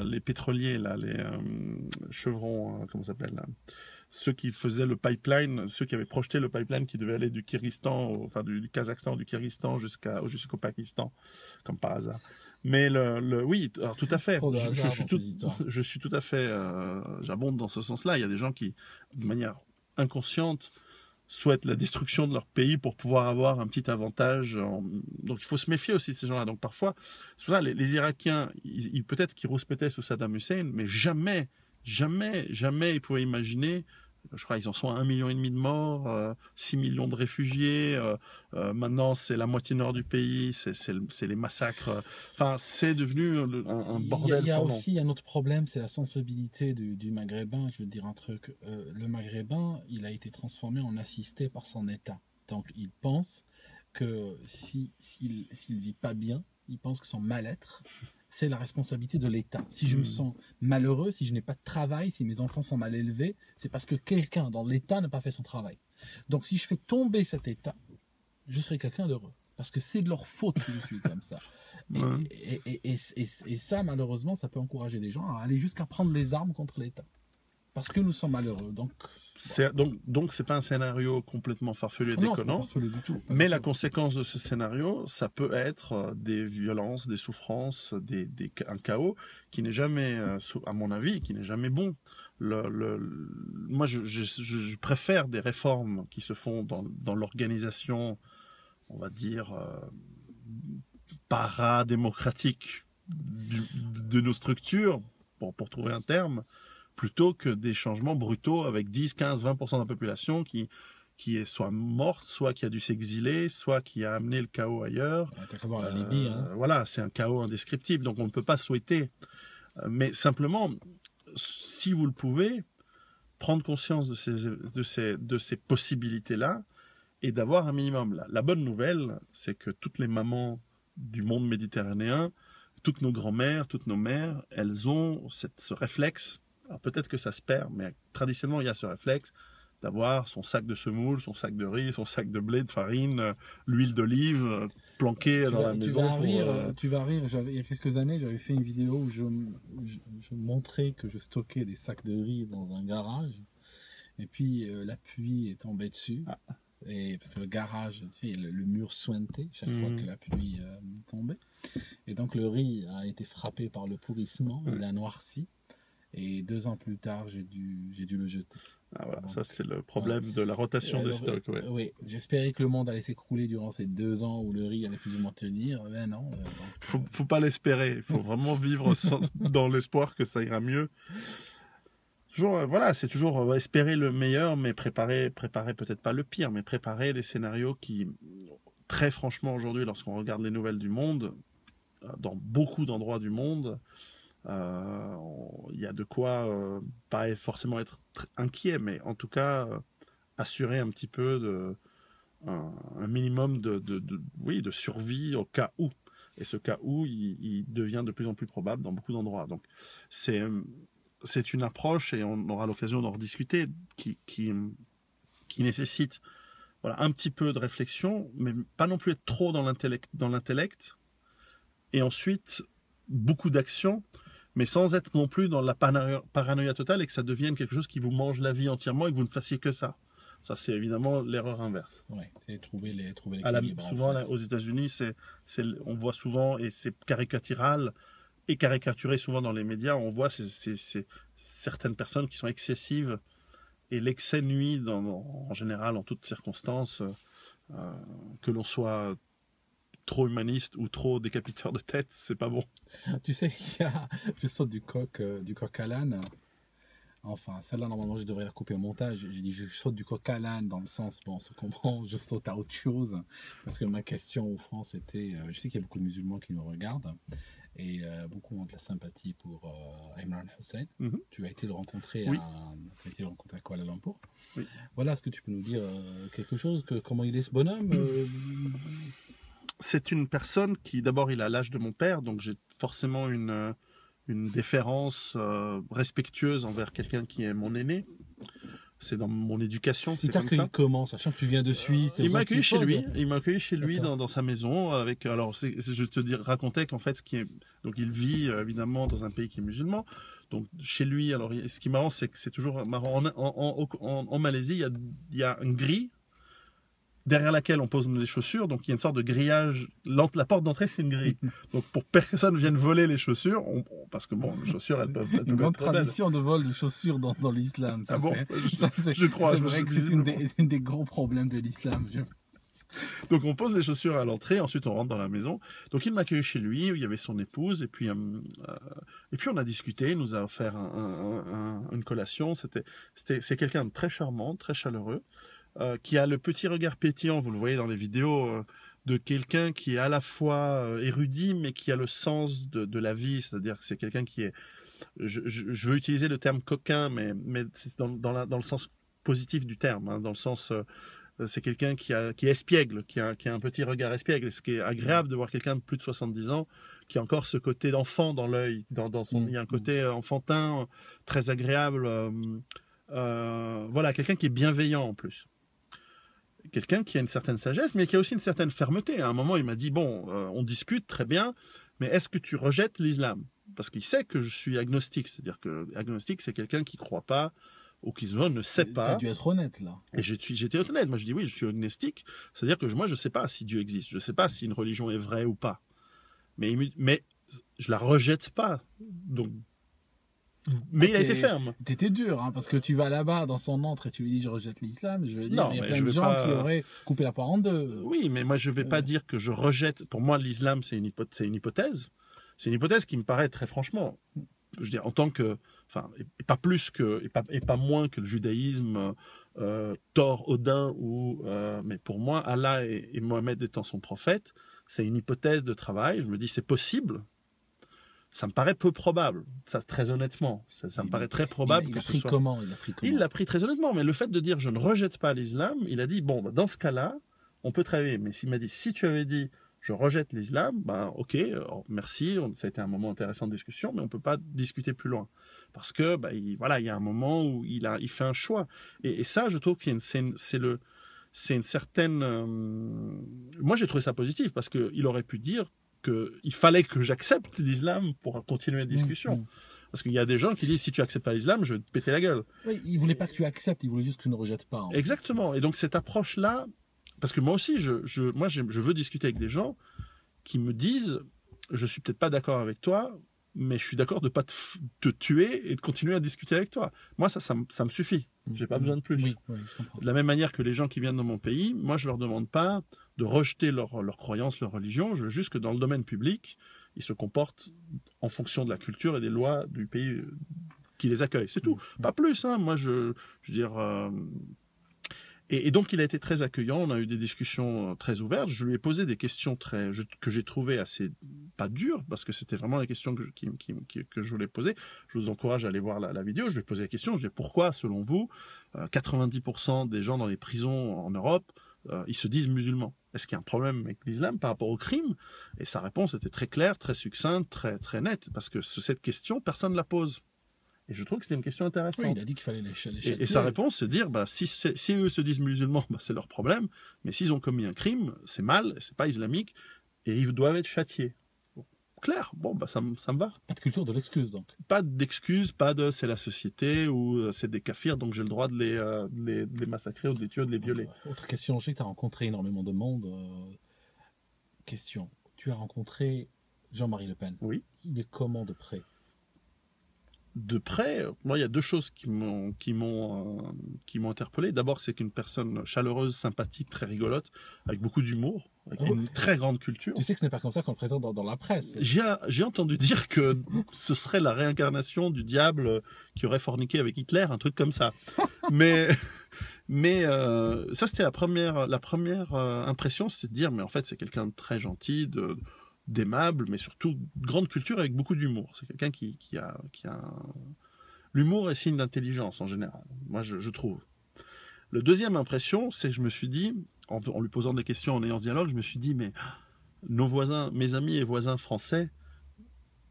les pétroliers, là, les Chevron, comment ça s'appelle là, ceux qui faisaient le pipeline, ceux qui avaient projeté le pipeline qui devait aller du Kyrgyzstan, enfin du Kazakhstan, du Kyrgyzstan jusqu'au Pakistan, comme par hasard. Mais oui, alors tout à fait. Je suis tout à fait, j'abonde dans ce sens-là. Il y a des gens qui, de manière inconsciente, souhaitent la destruction de leur pays pour pouvoir avoir un petit avantage. Donc il faut se méfier aussi de ces gens-là. Donc parfois, c'est pour ça les Irakiens, peut-être qu'ils rouspétaient sous Saddam Hussein, mais jamais ils pouvaient imaginer je crois qu'ils en sont à 1,5 million de morts, 6 millions de réfugiés. Maintenant, c'est la moitié nord du pays, c'est les massacres. Enfin, c'est devenu un bordel Il y a sans nom. aussi un autre problème, c'est la sensibilité du Maghrébin. Je veux te dire un truc. Le Maghrébin, il a été transformé en assisté par son État. Donc, il pense que s'il vit pas bien, il pense que son mal-être, c'est la responsabilité de l'État. Si je me sens malheureux, si je n'ai pas de travail, si mes enfants sont mal élevés, c'est parce que quelqu'un dans l'État n'a pas fait son travail. Donc, si je fais tomber cet État, je serai quelqu'un d'heureux. Parce que c'est de leur faute que je suis comme ça. Et ça, malheureusement, ça peut encourager les gens à aller jusqu'à prendre les armes contre l'État. Parce que nous sommes malheureux. Donc, c'est pas un scénario complètement farfelu et non, déconnant. c'est pas farfelu du tout. Mais la conséquence de ce scénario, ça peut être des violences, des souffrances, un chaos qui n'est jamais, à mon avis, qui n'est jamais bon. Moi, je préfère des réformes qui se font dans l'organisation, on va dire, paradémocratique de nos structures, pour trouver un terme, plutôt que des changements brutaux avec 10, 15, 20% de la population qui est soit morte, soit qui a dû s'exiler, soit qui a amené le chaos ailleurs. T'as qu'à voir la Libye. Hein. Voilà, c'est un chaos indescriptible, donc on ne peut pas souhaiter. Mais simplement, si vous le pouvez, prendre conscience de ces possibilités-là et d'avoir un minimum. La bonne nouvelle, c'est que toutes les mamans du monde méditerranéen, toutes nos grand-mères, toutes nos mères, elles ont ce réflexe. Alors peut-être que ça se perd, mais traditionnellement, il y a ce réflexe d'avoir son sac de semoule, son sac de riz, son sac de blé, de farine, l'huile d'olive planquée dans la maison. Tu vas rire. Il y a quelques années, j'avais fait une vidéo où je montrais que je stockais des sacs de riz dans un garage. Et puis la pluie est tombée dessus. Ah. Et parce que le garage, tu sais, le mur suintait chaque fois que la pluie tombait. Et donc le riz a été frappé par le pourrissement, il a noirci. Et 2 ans plus tard, j'ai dû le jeter. Ah voilà, donc, ça c'est le problème de la rotation des stocks. Oui, j'espérais que le monde allait s'écrouler durant ces 2 ans où le riz allait plus ou moins tenir. Mais non. Faut pas l'espérer. Il faut vraiment vivre dans l'espoir que ça ira mieux. Toujours, voilà, c'est toujours espérer le meilleur, mais préparer peut-être pas le pire, mais préparer des scénarios qui, très franchement aujourd'hui, lorsqu'on regarde les nouvelles du monde, dans beaucoup d'endroits du monde, il y a de quoi pas forcément être inquiet, mais en tout cas assurer un petit peu un minimum de survie au cas où. Et ce cas où, il devient de plus en plus probable dans beaucoup d'endroits. Donc c'est une approche, et on aura l'occasion d'en rediscuter, qui nécessite un petit peu de réflexion, mais pas non plus être trop dans l'intellect, et ensuite beaucoup d'action, mais sans être non plus dans la paranoïa totale et que ça devienne quelque chose qui vous mange la vie entièrement et que vous ne fassiez que ça. Ça, c'est évidemment l'erreur inverse. Oui, c'est trouver l'équilibre. Souvent, aux États-Unis, on voit souvent, et c'est caricatural, et caricaturé souvent dans les médias, on voit certaines personnes qui sont excessives, et l'excès nuit en général, en toutes circonstances, que l'on soit trop humaniste ou trop décapiteur de tête, c'est pas bon. Tu sais, je saute du coq à l'âne. Enfin, celle-là, normalement, je devrais la couper au montage. J'ai dit, je saute du coq à l'âne dans le sens, bon, on se comprend, je saute à autre chose. Parce que ma question au fond, c'était, je sais qu'il y a beaucoup de musulmans qui nous regardent, et beaucoup ont de la sympathie pour Imran Hussein. Tu as été le rencontrer à Kuala Lumpur. Oui. Voilà, est-ce que tu peux nous dire quelque chose, comment il est ce bonhomme C'est une personne qui, d'abord, il a l'âge de mon père, donc j'ai forcément une déférence respectueuse envers quelqu'un qui est mon aîné. C'est dans mon éducation, c'est comme ça. Comment, sachant que tu viens de Suisse? Il m'a accueilli chez lui. Il m'a accueilli chez lui dans sa maison. Je te racontais qu'en fait, donc il vit évidemment dans un pays qui est musulman. Donc chez lui, alors ce qui est marrant, c'est que c'est toujours marrant. En Malaisie, il y a une grille derrière laquelle on pose les chaussures, donc il y a une sorte de grillage. La porte d'entrée, c'est une grille. Donc pour que personne ne vienne voler les chaussures, parce que bon, les chaussures, elles peuvent une grande tradition de vol de chaussures dans l'islam. Je crois. C'est vrai que c'est une des gros problèmes de l'islam. Donc on pose les chaussures à l'entrée, ensuite on rentre dans la maison. Donc il m'accueille chez lui, où il y avait son épouse, et puis on a discuté, il nous a offert une collation. C'est quelqu'un de très charmant, très chaleureux, qui a le petit regard pétillant, vous le voyez dans les vidéos, de quelqu'un qui est à la fois érudit, mais qui a le sens de la vie, c'est-à-dire que c'est quelqu'un qui est... Je veux utiliser le terme coquin, mais c'est dans le sens positif du terme, hein, dans le sens... c'est quelqu'un qui est espiègle, qui a un petit regard espiègle. Ce qui est agréable de voir quelqu'un de plus de 70 ans qui a encore ce côté d'enfant dans l'œil. Il y a un côté enfantin très agréable. Voilà, quelqu'un qui est bienveillant en plus. Quelqu'un qui a une certaine sagesse, mais qui a aussi une certaine fermeté. À un moment, il m'a dit, bon, on discute très bien, mais est-ce que tu rejettes l'islam? Parce qu'il sait que je suis agnostique. C'est-à-dire que agnostique, c'est quelqu'un qui ne croit pas ou qui ne sait pas. Tu as dû être honnête, là. Et j'étais honnête. Moi, je dis oui, je suis agnostique. C'est-à-dire que moi, je ne sais pas si Dieu existe. Je ne sais pas si une religion est vraie ou pas. Mais je la rejette pas. Donc, mais il a été ferme. T'étais dur, hein, parce que tu vas là-bas dans son antre et tu lui dis je rejette l'islam. Je veux dire, Non, il y a mais plein je de vais gens pas- qui auraient coupé la part en deux. Oui, mais moi, je ne vais pas dire que je rejette. Pour moi, l'islam, c'est une hypothèse. C'est une hypothèse qui me paraît très franchement, je veux dire, en tant que, enfin, et pas plus que, et pas moins que le judaïsme, Thor, Odin, mais pour moi, Allah et Mohammed étant son prophète, c'est une hypothèse de travail. Je me dis, c'est possible. Ça me paraît peu probable, ça très honnêtement. Ça me paraît très probable il que a ce pris soit. comment Il a pris comment Il l'a pris très honnêtement, mais le fait de dire je ne rejette pas l'islam, il a dit bon, bah, dans ce cas-là, on peut travailler. Mais s'il m'a dit si tu avais dit je rejette l'islam, ben ok, merci, ça a été un moment intéressant de discussion, mais on peut pas discuter plus loin parce que voilà, il y a un moment où il fait un choix et ça, je trouve que c'est une certaine. Moi, j'ai trouvé ça positif parce que il aurait pu dire qu'il fallait que j'accepte l'islam pour continuer la discussion. Parce qu'il y a des gens qui disent si tu acceptes pas l'islam, je vais te péter la gueule. Oui, il voulait pas que tu acceptes, il voulait juste que tu ne rejettes pas. Exactement. Et donc cette approche-là, parce que moi aussi, je veux discuter avec des gens qui me disent je suis peut-être pas d'accord avec toi, mais je suis d'accord de pas te tuer et de continuer à discuter avec toi. Moi, ça me suffit. J'ai pas besoin de plus. Oui, je comprends. De la même manière que les gens qui viennent dans mon pays, moi, je leur demande pas de rejeter leurs croyances, leur religion. Je veux juste que dans le domaine public, ils se comportent en fonction de la culture et des lois du pays qui les accueille. C'est tout. Pas plus. Hein. Moi, je veux dire. Et donc, il a été très accueillant. On a eu des discussions très ouvertes. Je lui ai posé des questions que j'ai trouvées assez pas dures, parce que c'était vraiment les questions que je voulais poser. Je vous encourage à aller voir la vidéo. Je lui ai posé la question. Je lui ai dit pourquoi, selon vous, 90% des gens dans les prisons en Europe, ils se disent musulmans. Est-ce qu'il y a un problème avec l'islam par rapport au crime? Et sa réponse était très claire, très succincte, très, très nette, parce que cette question, personne ne la pose. Et je trouve que c'était une question intéressante. Oui, il a dit qu'il fallait les châtier. Et sa réponse, c'est de dire, si eux se disent musulmans, c'est leur problème, mais s'ils ont commis un crime, c'est mal, c'est pas islamique, et ils doivent être châtiés. Bon, clair, bon, ça me va. Pas de culture de l'excuse, donc. Pas d'excuse, pas de c'est la société, ou c'est des kafirs, donc j'ai le droit de les massacrer, ou de les tuer, de les violer. Autre question, je sais que tu as rencontré énormément de monde. Question, tu as rencontré Jean-Marie Le Pen. Oui. Il est comment de près? De près, moi, il y a deux choses qui m'ont interpellé. D'abord, c'est qu'une personne chaleureuse, sympathique, très rigolote, avec beaucoup d'humour, avec une très grande culture. Tu sais que ce n'est pas comme ça qu'on le présente dans la presse. J'ai entendu dire que ce serait la réincarnation du diable qui aurait forniqué avec Hitler, un truc comme ça. mais ça, c'était la première impression, c'est de dire, mais en fait, c'est quelqu'un de très gentil, d'aimable, mais surtout de grande culture avec beaucoup d'humour. C'est quelqu'un qui a l'humour est signe d'intelligence en général. Moi, je trouve. Le deuxième impression, c'est que je me suis dit, en lui posant des questions, en ayant ce dialogue, je me suis dit, mais nos voisins, mes amis et voisins français,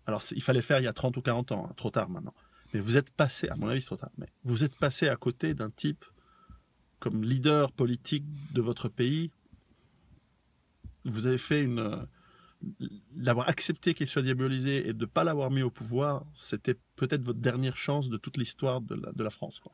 alors il fallait faire il y a 30 ou 40 ans, hein, trop tard maintenant, mais vous êtes passé, à mon avis c'est trop tard, mais vous êtes passé à côté d'un type comme leader politique de votre pays. Vous avez fait l'avoir accepté qu'il soit diabolisé et de ne pas l'avoir mis au pouvoir, c'était peut-être votre dernière chance de toute l'histoire de la France, quoi.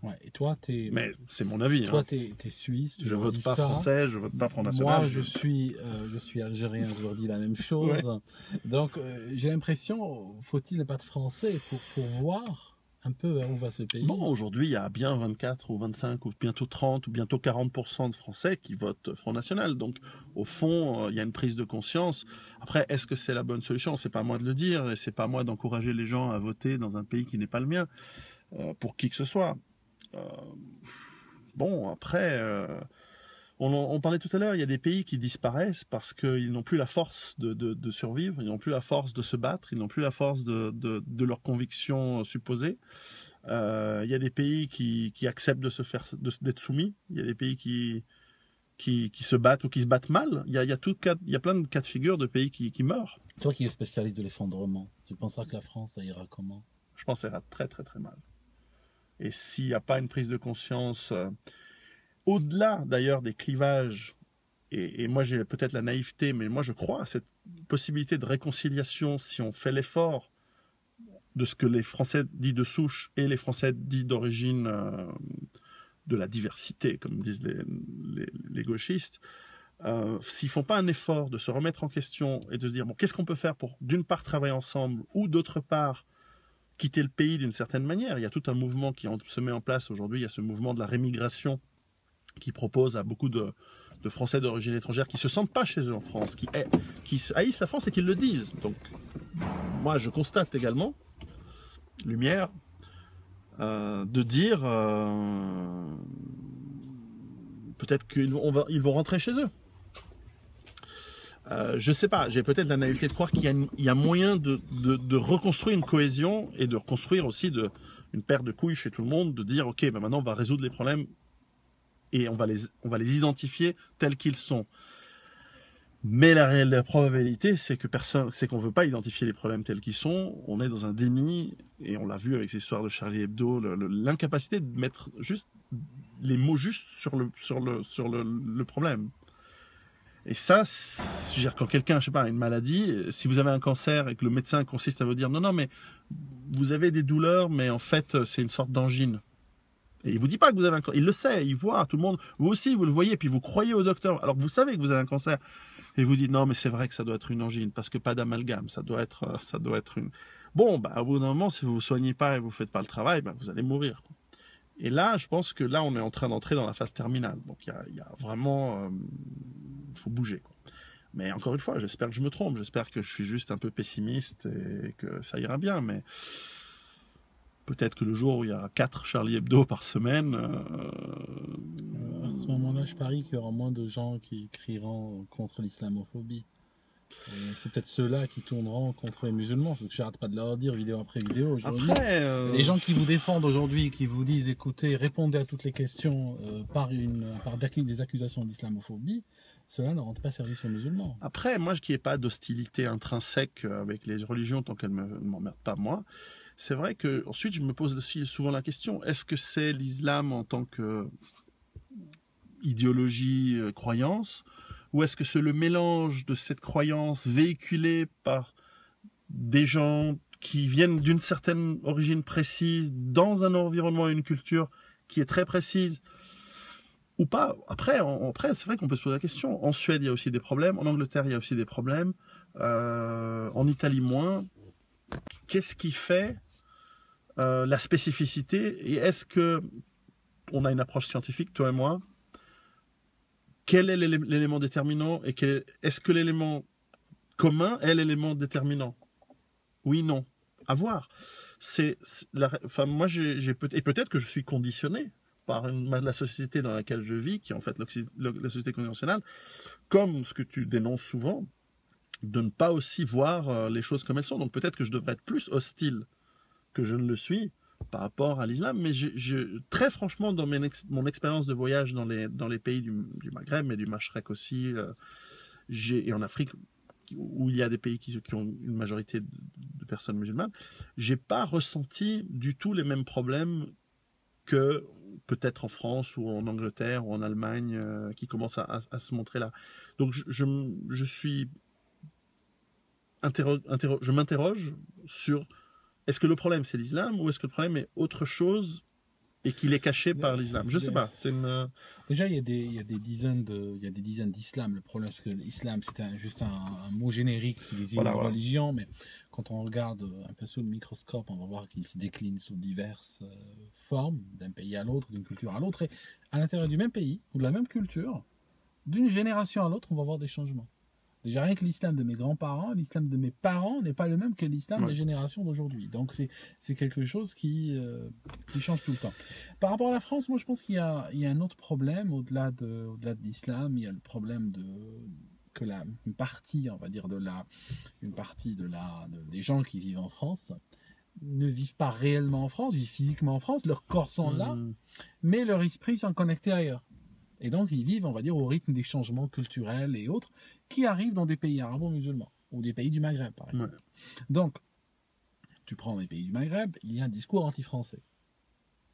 Ouais, et toi, mais c'est mon avis. Toi, hein. t'es suisse. Je vote pas français, je vote pas Front National. Moi, je suis algérien, je leur dis la même chose. Ouais. Donc, j'ai l'impression, faut-il pas de français pour voir un peu vers où va ce pays? Bon, aujourd'hui, il y a bien 24 ou 25 ou bientôt 30 ou bientôt 40% de Français qui votent Front National. Donc, au fond, il y a une prise de conscience. Après, est-ce que c'est la bonne solution? C'est pas à moi de le dire et c'est pas à moi d'encourager les gens à voter dans un pays qui n'est pas le mien, pour qui que ce soit. Euh, bon, après, on parlait tout à l'heure, il y a des pays qui disparaissent parce qu'ils n'ont plus la force de survivre, ils n'ont plus la force de se battre, ils n'ont plus la force de leurs convictions supposées. Il y a des pays qui acceptent d'être soumis. Il y a des pays qui se battent ou qui se battent mal. Il y a plein de cas de figure de pays qui meurent. Toi qui es spécialiste de l'effondrement, tu penseras que la France, ça ira comment? Je pense que ça ira très très très mal. Et s'il n'y a pas une prise de conscience, au-delà d'ailleurs des clivages, et moi j'ai peut-être la naïveté, mais moi je crois à cette possibilité de réconciliation si on fait l'effort de ce que les Français dits de souche et les Français dits d'origine de la diversité, comme disent les gauchistes, s'ils font pas un effort de se remettre en question et de se dire bon, qu'est-ce qu'on peut faire pour d'une part travailler ensemble ou d'autre part quitter le pays d'une certaine manière. Il y a tout un mouvement qui se met en place aujourd'hui. Il y a ce mouvement de la rémigration qui propose à beaucoup de Français d'origine étrangère qui se sentent pas chez eux en France, qui haïssent la France et qui le disent. Donc moi je constate également Lumière, de dire peut-être qu'ils vont rentrer chez eux. Je sais pas, j'ai peut-être la naïveté de croire qu'il y a moyen de reconstruire une cohésion et de reconstruire aussi une paire de couilles chez tout le monde, de dire ok, ben maintenant on va résoudre les problèmes et on va les identifier tels qu'ils sont. Mais la probabilité, c'est qu'on veut pas identifier les problèmes tels qu'ils sont. On est dans un déni, et on l'a vu avec ces histoires de Charlie Hebdo, l'incapacité de mettre juste les mots justes sur le problème. Et ça, je veux dire, quand quelqu'un, je sais pas, a une maladie, si vous avez un cancer et que le médecin consiste à vous dire non, mais vous avez des douleurs, mais en fait, c'est une sorte d'angine. Et il vous dit pas que vous avez un cancer. Il le sait, il voit, tout le monde. Vous aussi, vous le voyez, puis vous croyez au docteur. Alors que vous savez que vous avez un cancer. Et vous dites non, mais c'est vrai que ça doit être une angine, parce que pas d'amalgame, ça doit être une. Bon, bah, au bout d'un moment, si vous vous soignez pas et vous faites pas le travail, bah, vous allez mourir. Et là, je pense que là, on est en train d'entrer dans la phase terminale. Donc, il y a vraiment, faut bouger, quoi. Mais encore une fois, j'espère que je me trompe. J'espère que je suis juste un peu pessimiste et que ça ira bien. Mais peut-être que le jour où il y aura 4 Charlie Hebdo par semaine. À ce moment-là, je parie qu'il y aura moins de gens qui crieront contre l'islamophobie. C'est peut-être ceux-là qui tourneront contre les musulmans, parce que j'arrête pas de leur dire vidéo après vidéo aujourd'hui. Les gens qui vous défendent aujourd'hui, qui vous disent écoutez, répondez à toutes les questions par des accusations d'islamophobie, ceux-là ne rendent pas service aux musulmans. Après, moi, qui n'ai pas d'hostilité intrinsèque avec les religions tant qu'elles ne m'emmerdent pas moi, c'est vrai que ensuite je me pose aussi souvent la question, est-ce que c'est l'islam en tant que idéologie, croyance, ou est-ce que c'est le mélange de cette croyance véhiculée par des gens qui viennent d'une certaine origine précise, dans un environnement et une culture qui est très précise, ou pas? Après, c'est vrai qu'on peut se poser la question. En Suède, il y a aussi des problèmes. En Angleterre, il y a aussi des problèmes. En Italie, moins. Qu'est-ce qui fait la spécificité? Et est-ce que on a une approche scientifique, toi et moi? Quel est l'élément déterminant et est-ce que l'élément commun est l'élément déterminant? Oui, non. À voir. Moi, et peut-être que je suis conditionné par la société dans laquelle je vis, qui est en fait la société conventionnelle, comme ce que tu dénonces souvent, de ne pas aussi voir les choses comme elles sont. Donc peut-être que je devrais être plus hostile que je ne le suis par rapport à l'islam, mais très franchement, dans mon expérience de voyage dans les pays du Maghreb, mais du Mashrek aussi, et en Afrique, où il y a des pays qui ont une majorité de personnes musulmanes, j'ai pas ressenti du tout les mêmes problèmes que peut-être en France ou en Angleterre ou en Allemagne, qui commencent à se montrer là. Donc je suis je m'interroge sur est-ce que le problème c'est l'islam ou est-ce que le problème est autre chose et qu'il est caché par l'islam? Je sais pas. Déjà, il y a des dizaines d'islam. Le problème, c'est que l'islam, c'est juste un mot générique qui désigne une religion, mais quand on regarde un peu sous le microscope, on va voir qu'il se décline sous diverses formes, d'un pays à l'autre, d'une culture à l'autre. Et à l'intérieur du même pays ou de la même culture, d'une génération à l'autre, on va voir des changements. Déjà, rien que l'islam de mes grands-parents, l'islam de mes parents n'est pas le même que l'islam des générations d'aujourd'hui. Donc, c'est quelque chose qui change tout le temps. Par rapport à la France, moi, je pense qu'il y a un autre problème au-delà de l'islam. Il y a le problème que une partie, on va dire, des gens qui vivent en France ne vivent pas réellement en France, vivent physiquement en France, leurs corps sont là, mais leur esprit sont connectés ailleurs. Et donc, ils vivent, on va dire, au rythme des changements culturels et autres qui arrivent dans des pays arabo-musulmans ou des pays du Maghreb, par exemple. Ouais. Donc, tu prends les pays du Maghreb, il y a un discours anti-français.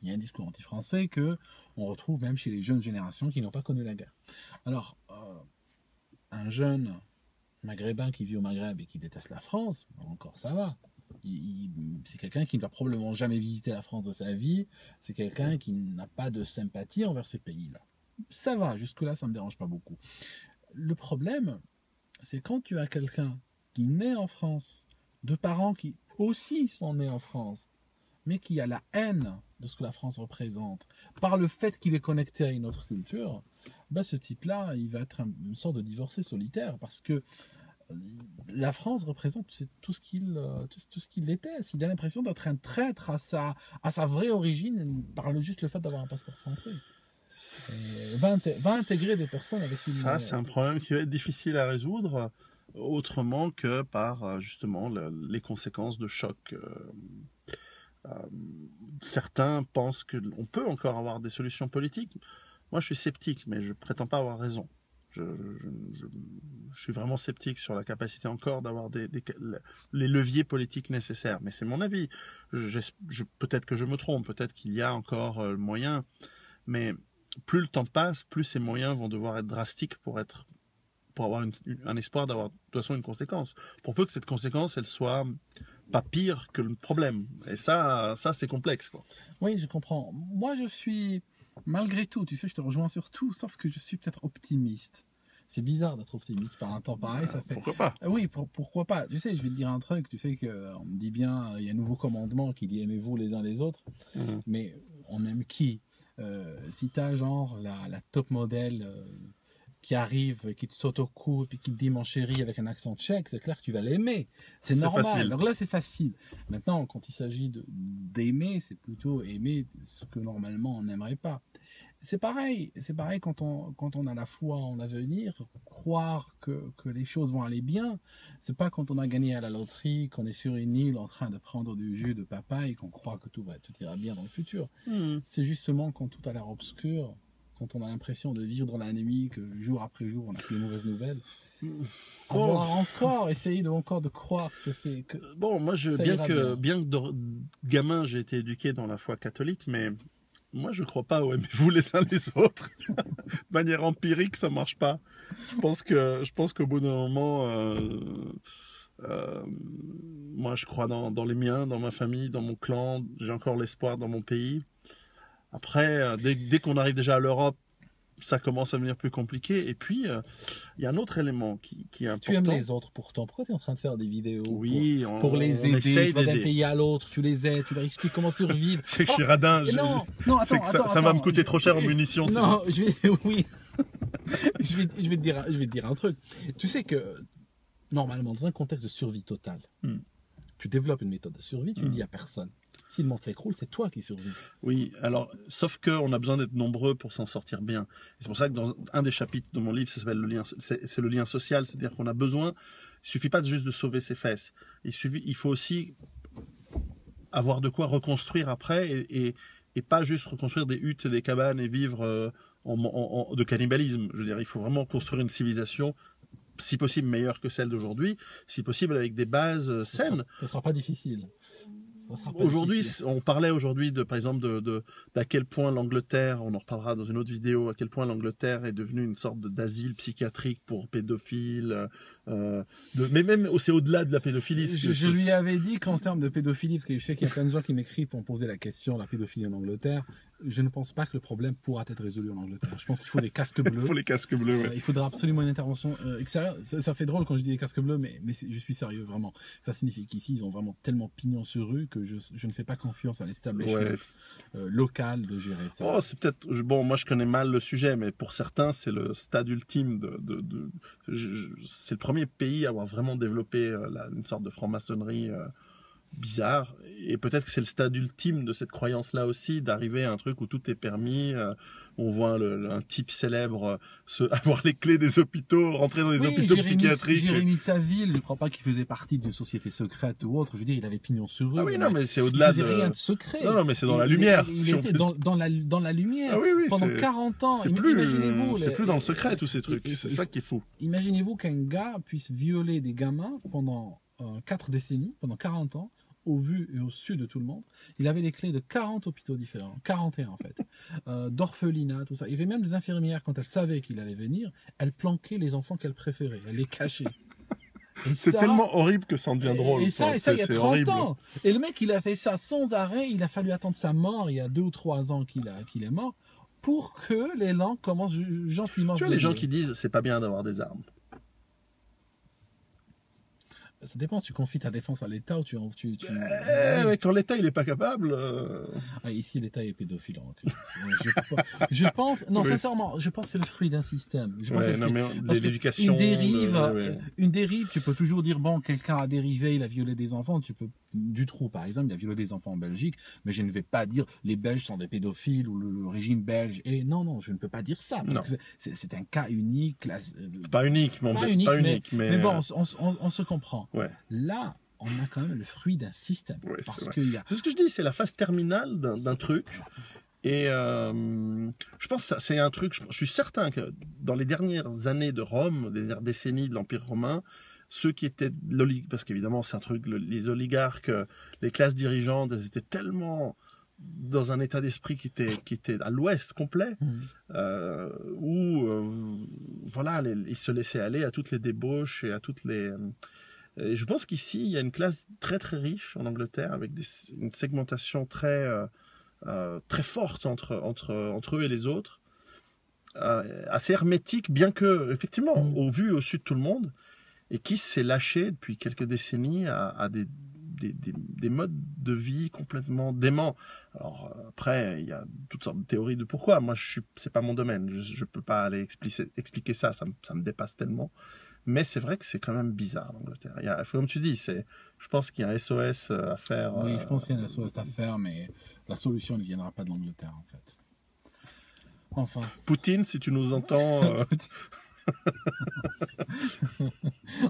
Il y a un discours anti-français qu'on retrouve même chez les jeunes générations qui n'ont pas connu la guerre. Alors, un jeune maghrébin qui vit au Maghreb et qui déteste la France, encore ça va. C'est quelqu'un qui ne va probablement jamais visiter la France de sa vie. C'est quelqu'un qui n'a pas de sympathie envers ce pays-là. Ça va, jusque-là, ça ne me dérange pas beaucoup. Le problème, c'est quand tu as quelqu'un qui naît en France, de parents qui aussi sont nés en France, mais qui a la haine de ce que la France représente, par le fait qu'il est connecté à une autre culture, ben ce type-là, il va être une sorte de divorcé solitaire, parce que la France représente tout ce qu'il était. Il a l'impression d'être un traître à sa vraie origine par juste le fait d'avoir un passeport français. Va intégrer des personnes avec qui... Ça, c'est un problème qui va être difficile à résoudre autrement que par justement les conséquences de choc. Certains pensent qu'on peut encore avoir des solutions politiques. Moi, je suis sceptique, mais je ne prétends pas avoir raison. Je suis vraiment sceptique sur la capacité encore d'avoir les leviers politiques nécessaires. Mais c'est mon avis. Peut-être que je me trompe, peut-être qu'il y a encore moyen, mais plus le temps passe, plus ces moyens vont devoir être drastiques pour avoir un espoir d'avoir de toute façon une conséquence. Pour peu que cette conséquence, elle soit pas pire que le problème. Et ça c'est complexe, quoi. Oui, je comprends. Moi, je suis, malgré tout, tu sais, je te rejoins sur tout, sauf que je suis peut-être optimiste. C'est bizarre d'être optimiste par un temps pareil, ça fait... Pourquoi pas? Oui, pourquoi pas? Tu sais, je vais te dire un truc, tu sais qu'on me dit bien, il y a un nouveau commandement qui dit aimez-vous les uns les autres, mais on aime qui? Si t'as genre la top modèle qui arrive, qui te saute au cou, puis qui te dit mon chéri avec un accent tchèque, c'est clair que tu vas l'aimer. C'est normal. Facile. Donc là, c'est facile. Maintenant, quand il s'agit d'aimer, c'est plutôt aimer ce que normalement on n'aimerait pas. C'est pareil quand on a la foi en l'avenir, croire que les choses vont aller bien. C'est pas quand on a gagné à la loterie, qu'on est sur une île en train de prendre du jus de papaye, qu'on croit que tout ira bien dans le futur. C'est justement quand tout a l'air obscur, quand on a l'impression de vivre dans la nuit, que jour après jour, on a que les mauvaises nouvelles. Essayer de croire que c'est... Bon, moi, bien que gamin, j'ai été éduqué dans la foi catholique, mais moi, je crois pas au aimez-vous les uns les autres. De manière empirique, ça marche pas. Je pense qu'au bout d'un moment, moi, je crois dans les miens, dans ma famille, dans mon clan. J'ai encore l'espoir dans mon pays. Après, dès qu'on arrive déjà à l'Europe, ça commence à devenir plus compliqué. Et puis, il y a un autre élément qui est important. Tu aimes les autres pourtant. Pourquoi tu es en train de faire des vidéos pour les aider? Tu vas d'un pays à l'autre, tu les aides, tu leur expliques comment survivre. C'est que je suis radin. Ça va me coûter trop cher en munitions. Non, je vais te dire un truc. Tu sais que, normalement, dans un contexte de survie totale, tu développes une méthode de survie, tu ne dis à personne. Si le monde s'écroule, c'est toi qui survis. Oui, alors, sauf qu'on a besoin d'être nombreux pour s'en sortir bien. Et c'est pour ça que dans un des chapitres de mon livre, ça s'appelle c'est le lien social, c'est-à-dire qu'on a besoin, il suffit pas juste de sauver ses fesses. Il faut aussi avoir de quoi reconstruire après et pas juste reconstruire des huttes et des cabanes et vivre de cannibalisme. Je veux dire, il faut vraiment construire une civilisation si possible meilleure que celle d'aujourd'hui, si possible avec des bases saines. Ce sera pas difficile. Aujourd'hui, on parlait aujourd'hui par exemple d'à quel point l'Angleterre, on en reparlera dans une autre vidéo, à quel point l'Angleterre est devenue une sorte d'asile psychiatrique pour pédophiles, Mais même, c'est au-delà de la pédophilie. Je lui avais dit qu'en termes de pédophilie, parce que je sais qu'il y a plein de gens qui m'écrivent pour me poser la question, la pédophilie en Angleterre, je ne pense pas que le problème pourra être résolu en Angleterre. Je pense qu'il faut des casques bleus. Il faut les casques bleus, ouais. Il faudra absolument une intervention extérieure. Ça fait drôle quand je dis des casques bleus, mais je suis sérieux, vraiment. Ça signifie qu'ici, ils ont vraiment tellement pignon sur rue que je ne fais pas confiance à l'establishment local de gérer ça. Oh, c'est peut-être... Bon, moi, je connais mal le sujet, mais pour certains, c'est le stade ultime c'est le premier pays à avoir vraiment développé une sorte de franc-maçonnerie bizarre. Et peut-être que c'est le stade ultime de cette croyance-là aussi, d'arriver à un truc où tout est permis. On voit un type célèbre avoir les clés des hôpitaux, rentrer dans les hôpitaux psychiatriques. Jérémy Saville, je ne crois pas qu'il faisait partie d'une société secrète ou autre. Je veux dire, il avait pignon sur rue. Ah oui, non, mais c'est au-delà de... Il faisait rien de secret. Non, mais c'est dans la lumière. Il était dans la lumière. Ah oui, pendant 40 ans. C'est plus dans le secret, tous ces trucs. C'est ça qui est fou. Imaginez-vous qu'un gars puisse violer des gamins pendant 4 décennies, pendant 40 ans, au vu et au su de tout le monde. Il avait les clés de 40 hôpitaux différents, 41 en fait, d'orphelinat, tout ça. Il y avait même des infirmières, quand elles savaient qu'il allait venir, elles planquaient les enfants qu'elles préféraient, elles les cachaient. C'est tellement horrible que ça en devient drôle. Et ça, il y a 30 horrible. ans. Et le mec, il a fait ça sans arrêt. Il a fallu attendre sa mort, il y a 2 ou 3 ans qu'il est mort, pour que les langues commencent gentiment à se Tu vois les gens délier. qui disent c'est pas bien d'avoir des armes. Ça dépend, tu confies ta défense à l'État ou tu... Mais quand l'État il est pas capable... ici, l'État est pédophile. Je pense... Non, sincèrement, je pense que c'est le fruit d'un système. L'éducation... Une dérive, tu peux toujours dire, bon, quelqu'un a dérivé, il a violé des enfants. Dutroux, par exemple, il a violé des enfants en Belgique, mais je ne vais pas dire les Belges sont des pédophiles ou le régime belge. Et non, je ne peux pas dire ça. Parce que c'est un cas unique. Pas unique, mais bon, on se comprend. Ouais. Là, on a quand même le fruit d'un système. Ouais, c'est ce que je dis, c'est la phase terminale d'un truc. Et je pense que c'est un truc, je suis certain que dans les dernières années de Rome, les dernières décennies de l'Empire romain, ceux qui étaient parce qu'évidemment c'est un truc, les oligarques, les classes dirigeantes, elles étaient tellement dans un état d'esprit qui était à l'ouest complet, où voilà, ils se laissaient aller à toutes les débauches et à toutes les... Et je pense qu'ici, il y a une classe très très riche en Angleterre, avec une segmentation très forte entre eux et les autres, assez hermétique, bien que, effectivement, au vu et au su de tout le monde, et qui s'est lâché depuis quelques décennies à des modes de vie complètement déments. Alors après, il y a toutes sortes de théories de pourquoi. Moi, c'est pas mon domaine. Je peux pas aller expliquer ça me dépasse tellement. Mais c'est vrai que c'est quand même bizarre l'Angleterre. Comme tu dis, je pense qu'il y a un SOS à faire. Oui, je pense qu'il y a un SOS à faire, mais la solution ne viendra pas de l'Angleterre, en fait. Enfin. Poutine, si tu nous entends...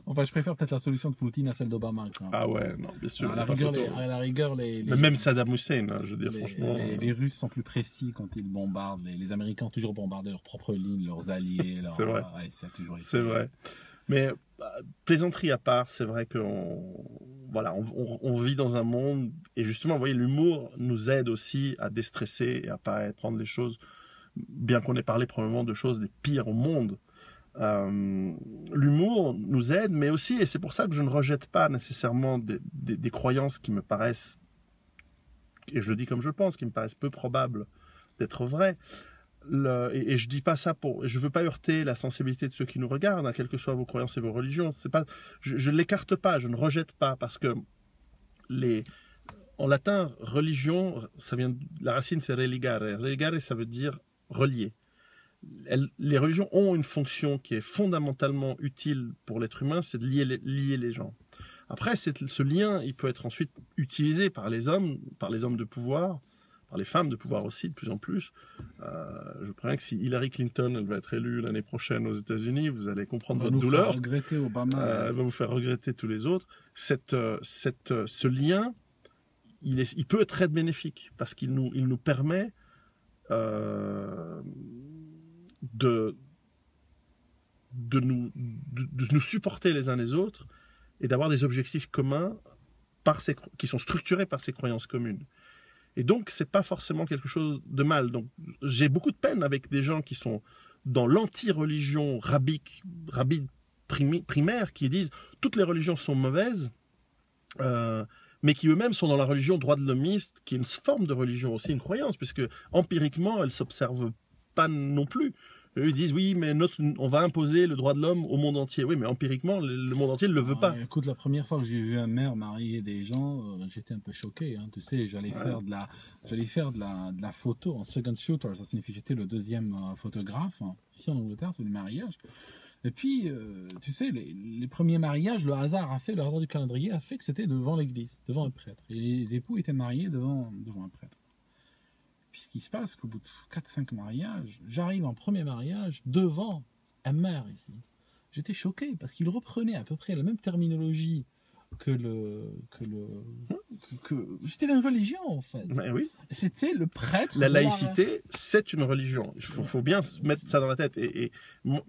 Enfin, je préfère peut-être la solution de Poutine à celle d'Obama. Ah ouais, non, bien sûr. À la rigueur, mais même Saddam Hussein, hein, je veux dire, franchement. Les Russes sont plus précis quand ils bombardent. Les Américains ont toujours bombardé leurs propres lignes, leurs alliés. C'est vrai. Ouais, ça a toujours été... C'est vrai. Mais plaisanterie à part, c'est vrai qu'on vit dans un monde, et justement, vous voyez, l'humour nous aide aussi à déstresser et à pas prendre les choses, bien qu'on ait parlé probablement de choses les pires au monde. L'humour nous aide, mais aussi, et c'est pour ça que je ne rejette pas nécessairement des croyances qui me paraissent, et je le dis comme je le pense, qui me paraissent peu probables d'être vraies. Et je dis pas ça je veux pas heurter la sensibilité de ceux qui nous regardent, hein, quelles que soient vos croyances et vos religions. Je ne l'écarte pas, je ne rejette pas, parce que en latin, religion, la racine c'est religare. Religare, ça veut dire relier. Les religions ont une fonction qui est fondamentalement utile pour l'être humain, c'est de lier les gens. Après, ce lien, il peut être ensuite utilisé par les hommes de pouvoir, par les femmes de pouvoir aussi, de plus en plus. Je préviens que si Hillary Clinton elle va être élue l'année prochaine aux États-Unis, vous allez comprendre votre douleur. Elle va regretter Obama. Elle va vous faire regretter tous les autres. Ce lien, il peut être très bénéfique, parce qu'il nous permet de nous supporter les uns les autres et d'avoir des objectifs communs qui sont structurés par ces croyances communes. Et donc, c'est pas forcément quelque chose de mal. Donc, j'ai beaucoup de peine avec des gens qui sont dans l'anti-religion rabbide primaires qui disent toutes les religions sont mauvaises, mais qui eux-mêmes sont dans la religion droit de l'hommiste, qui est une forme de religion aussi, une croyance, puisque empiriquement, elle ne s'observe pas non plus. Eux, ils disent, oui, mais on va imposer le droit de l'homme au monde entier. Oui, mais empiriquement, le monde entier ne le veut pas. Écoute, la première fois que j'ai vu un maire marier des gens, j'étais un peu choqué. Hein. Tu sais, j'allais faire de la photo en second shooter. Ça signifie que j'étais le deuxième photographe, hein, ici en Angleterre, sur les mariages. Et puis, tu sais, les premiers mariages, le hasard du calendrier a fait que c'était devant l'église, devant un prêtre. Et les époux étaient mariés devant un prêtre. Puis ce qui se passe, qu'au bout de 4-5 mariages, j'arrive en premier mariage devant un maire ici. J'étais choqué parce qu'il reprenait à peu près la même terminologie que c'était une religion en fait. Ben oui. C'était le prêtre. La laïcité, c'est une religion. Il faut bien se mettre ça dans la tête. Et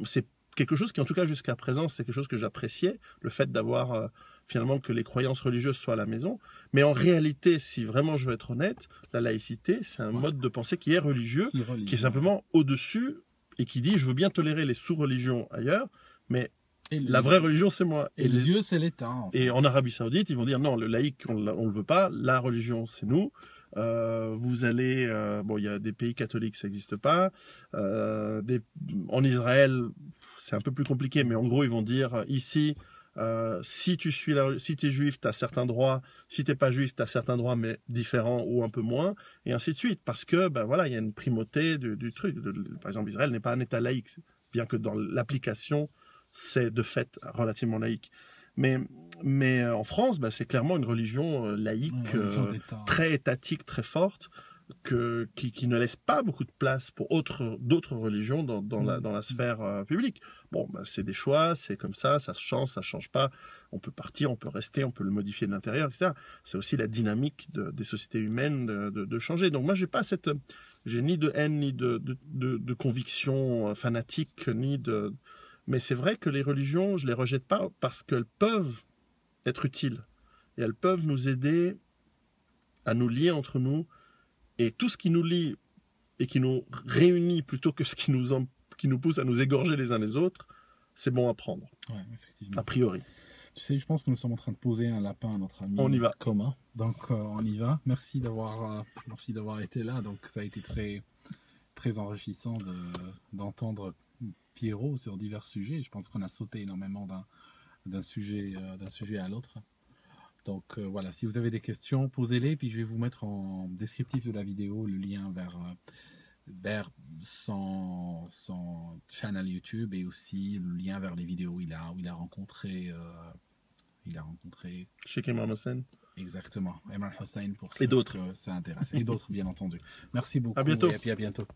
c'est quelque chose qui, en tout cas jusqu'à présent, c'est quelque chose que j'appréciais, le fait d'avoir finalement que les croyances religieuses soient à la maison. Mais en réalité, si vraiment je veux être honnête, la laïcité, c'est un mode de pensée qui est religieux, qui est simplement au-dessus et qui dit je veux bien tolérer les sous-religions ailleurs, mais la vraie religion, c'est moi. Et Dieu, c'est l'État. En fait. Et en Arabie Saoudite, ils vont dire non, le laïc, on le veut pas, la religion, c'est nous. Vous allez, bon, il y a des pays catholiques, ça n'existe pas. En Israël, c'est un peu plus compliqué, mais en gros, ils vont dire ici, si tu es juif, tu as certains droits. Si tu n'es pas juif, tu as certains droits, mais différents ou un peu moins, et ainsi de suite. Parce que, ben voilà, il y a une primauté du truc. Par exemple, Israël n'est pas un État laïque, bien que dans l'application, c'est de fait relativement laïque. Mais en France, bah, c'est clairement une religion laïque, très étatique, très forte, qui ne laisse pas beaucoup de place pour d'autres religions dans la sphère publique. Bon, bah, c'est des choix, c'est comme ça se change pas. On peut partir, on peut rester, on peut le modifier de l'intérieur, etc. C'est aussi la dynamique des sociétés humaines de changer. Donc moi, j'ai ni de haine, ni de conviction fanatique, mais c'est vrai que les religions, je les rejette pas parce qu'elles peuvent être utiles. Et elles peuvent nous aider à nous lier entre nous. Et tout ce qui nous lie et qui nous réunit plutôt que ce qui nous pousse à nous égorger les uns les autres, c'est bon à prendre. Ouais, effectivement. A priori. Tu sais, je pense que nous sommes en train de poser un lapin à notre ami commun. Donc, on y va. Merci d'avoir été là. Donc, ça a été très, très enrichissant d'entendre Pierrot sur divers sujets. Je pense qu'on a sauté énormément d'un sujet à l'autre. Donc voilà, si vous avez des questions, posez-les, puis je vais vous mettre en descriptif de la vidéo le lien vers son channel YouTube et aussi le lien vers les vidéos où il a rencontré Cheikh Imran Hossen. Exactement, Imran Hossen pour et d'autres. que ça intéresse. Et d'autres, bien entendu. Merci beaucoup. À bientôt. Et puis à bientôt.